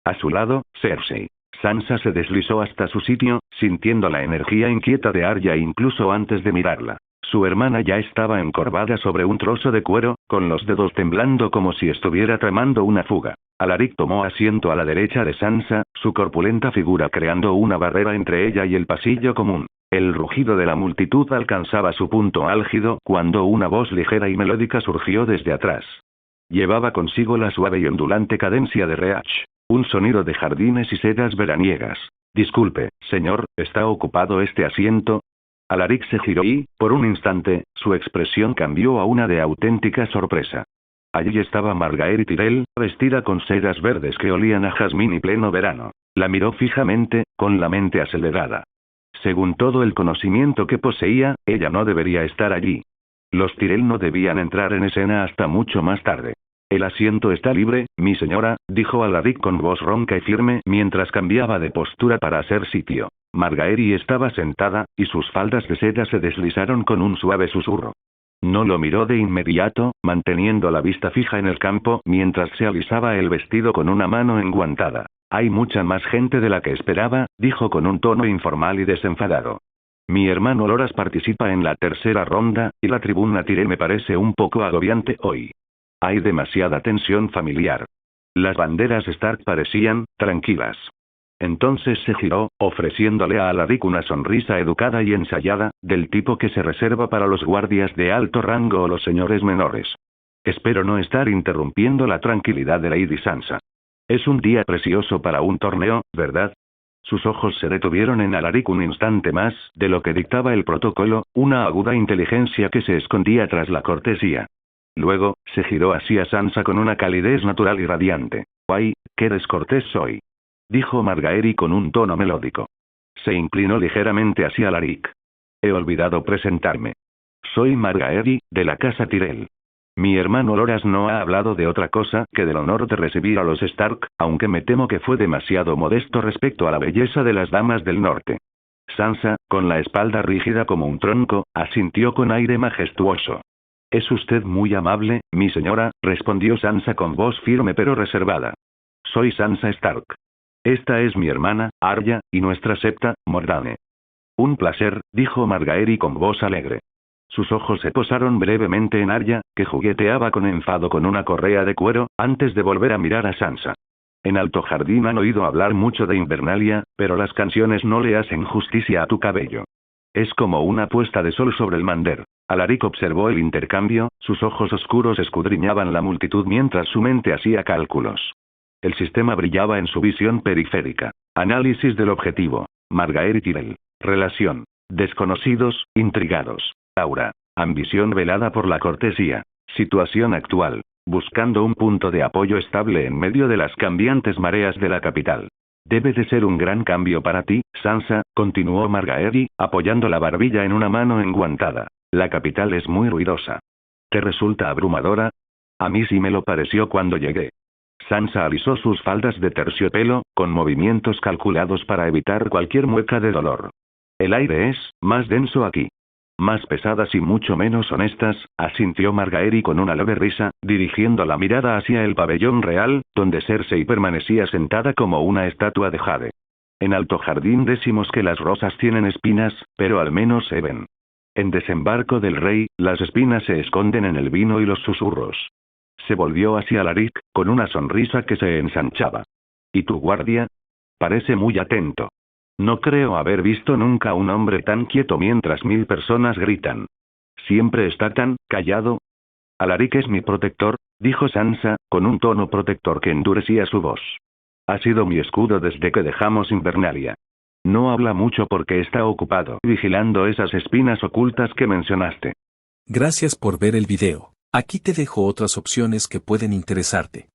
A su lado, Cersei. Sansa se deslizó hasta su sitio, sintiendo la energía inquieta de Arya incluso antes de mirarla. Su hermana ya estaba encorvada sobre un trozo de cuero, con los dedos temblando como si estuviera tramando una fuga. Alaric tomó asiento a la derecha de Sansa, su corpulenta figura creando una barrera entre ella y el pasillo común. El rugido de la multitud alcanzaba su punto álgido cuando una voz ligera y melódica surgió desde atrás. Llevaba consigo la suave y ondulante cadencia de Reach, un sonido de jardines y sedas veraniegas. Disculpe, señor, ¿está ocupado este asiento? Alaric se giró y, por un instante, su expresión cambió a una de auténtica sorpresa. Allí estaba Margaery Tyrell, vestida con sedas verdes que olían a jazmín y pleno verano. La miró fijamente, con la mente acelerada. Según todo el conocimiento que poseía, ella no debería estar allí. Los Tyrell no debían entrar en escena hasta mucho más tarde. El asiento está libre, mi señora, dijo Alaric con voz ronca y firme mientras cambiaba de postura para hacer sitio. Margaery estaba sentada, y sus faldas de seda se deslizaron con un suave susurro. No lo miró de inmediato, manteniendo la vista fija en el campo mientras se alisaba el vestido con una mano enguantada. Hay mucha más gente de la que esperaba, dijo con un tono informal y desenfadado. Mi hermano Loras participa en la tercera ronda, y la tribuna Tyrell me parece un poco agobiante hoy. Hay demasiada tensión familiar. Las banderas Stark parecían tranquilas. Entonces se giró, ofreciéndole a Alaric una sonrisa educada y ensayada, del tipo que se reserva para los guardias de alto rango o los señores menores. Espero no estar interrumpiendo la tranquilidad de Lady Sansa. Es un día precioso para un torneo, ¿verdad? Sus ojos se detuvieron en Alaric un instante más, de lo que dictaba el protocolo, una aguda inteligencia que se escondía tras la cortesía. Luego, se giró hacia Sansa con una calidez natural y radiante. ¡Ay, qué descortés soy!, dijo Margaery con un tono melódico. Se inclinó ligeramente hacia Alaric. He olvidado presentarme. Soy Margaery, de la casa Tyrell. Mi hermano Loras no ha hablado de otra cosa que del honor de recibir a los Stark, aunque me temo que fue demasiado modesto respecto a la belleza de las damas del norte. Sansa, con la espalda rígida como un tronco, asintió con aire majestuoso. Es usted muy amable, mi señora, respondió Sansa con voz firme pero reservada. Soy Sansa Stark. Esta es mi hermana, Arya, y nuestra septa, Mordane. Un placer, dijo Margaery con voz alegre. Sus ojos se posaron brevemente en Arya, que jugueteaba con enfado con una correa de cuero, antes de volver a mirar a Sansa. En Alto Jardín han oído hablar mucho de Invernalia, pero las canciones no le hacen justicia a tu cabello. Es como una puesta de sol sobre el Mander. Alaric observó el intercambio, sus ojos oscuros escudriñaban la multitud mientras su mente hacía cálculos. El sistema brillaba en su visión periférica. Análisis del objetivo. Margaery Tyrell. Relación. Desconocidos, intrigados. Aura. Ambición velada por la cortesía. Situación actual. Buscando un punto de apoyo estable en medio de las cambiantes mareas de la capital. Debe de ser un gran cambio para ti, Sansa, continuó Margaery, apoyando la barbilla en una mano enguantada. La capital es muy ruidosa. ¿Te resulta abrumadora? A mí sí me lo pareció cuando llegué. Sansa alisó sus faldas de terciopelo, con movimientos calculados para evitar cualquier mueca de dolor. El aire es más denso aquí. Más pesadas y mucho menos honestas, asintió Margaery con una leve risa, dirigiendo la mirada hacia el pabellón real, donde Cersei permanecía sentada como una estatua de jade. En Alto Jardín decimos que las rosas tienen espinas, pero al menos se ven. En Desembarco del Rey, las espinas se esconden en el vino y los susurros. Se volvió hacia Alaric, con una sonrisa que se ensanchaba. ¿Y tu guardia? Parece muy atento. No creo haber visto nunca a un hombre tan quieto mientras 1000 personas gritan. ¿Siempre está tan callado? Alaric es mi protector, dijo Sansa, con un tono protector que endurecía su voz. Ha sido mi escudo desde que dejamos Invernalia. No habla mucho porque está ocupado vigilando esas espinas ocultas que mencionaste. Gracias por ver el video. Aquí te dejo otras opciones que pueden interesarte.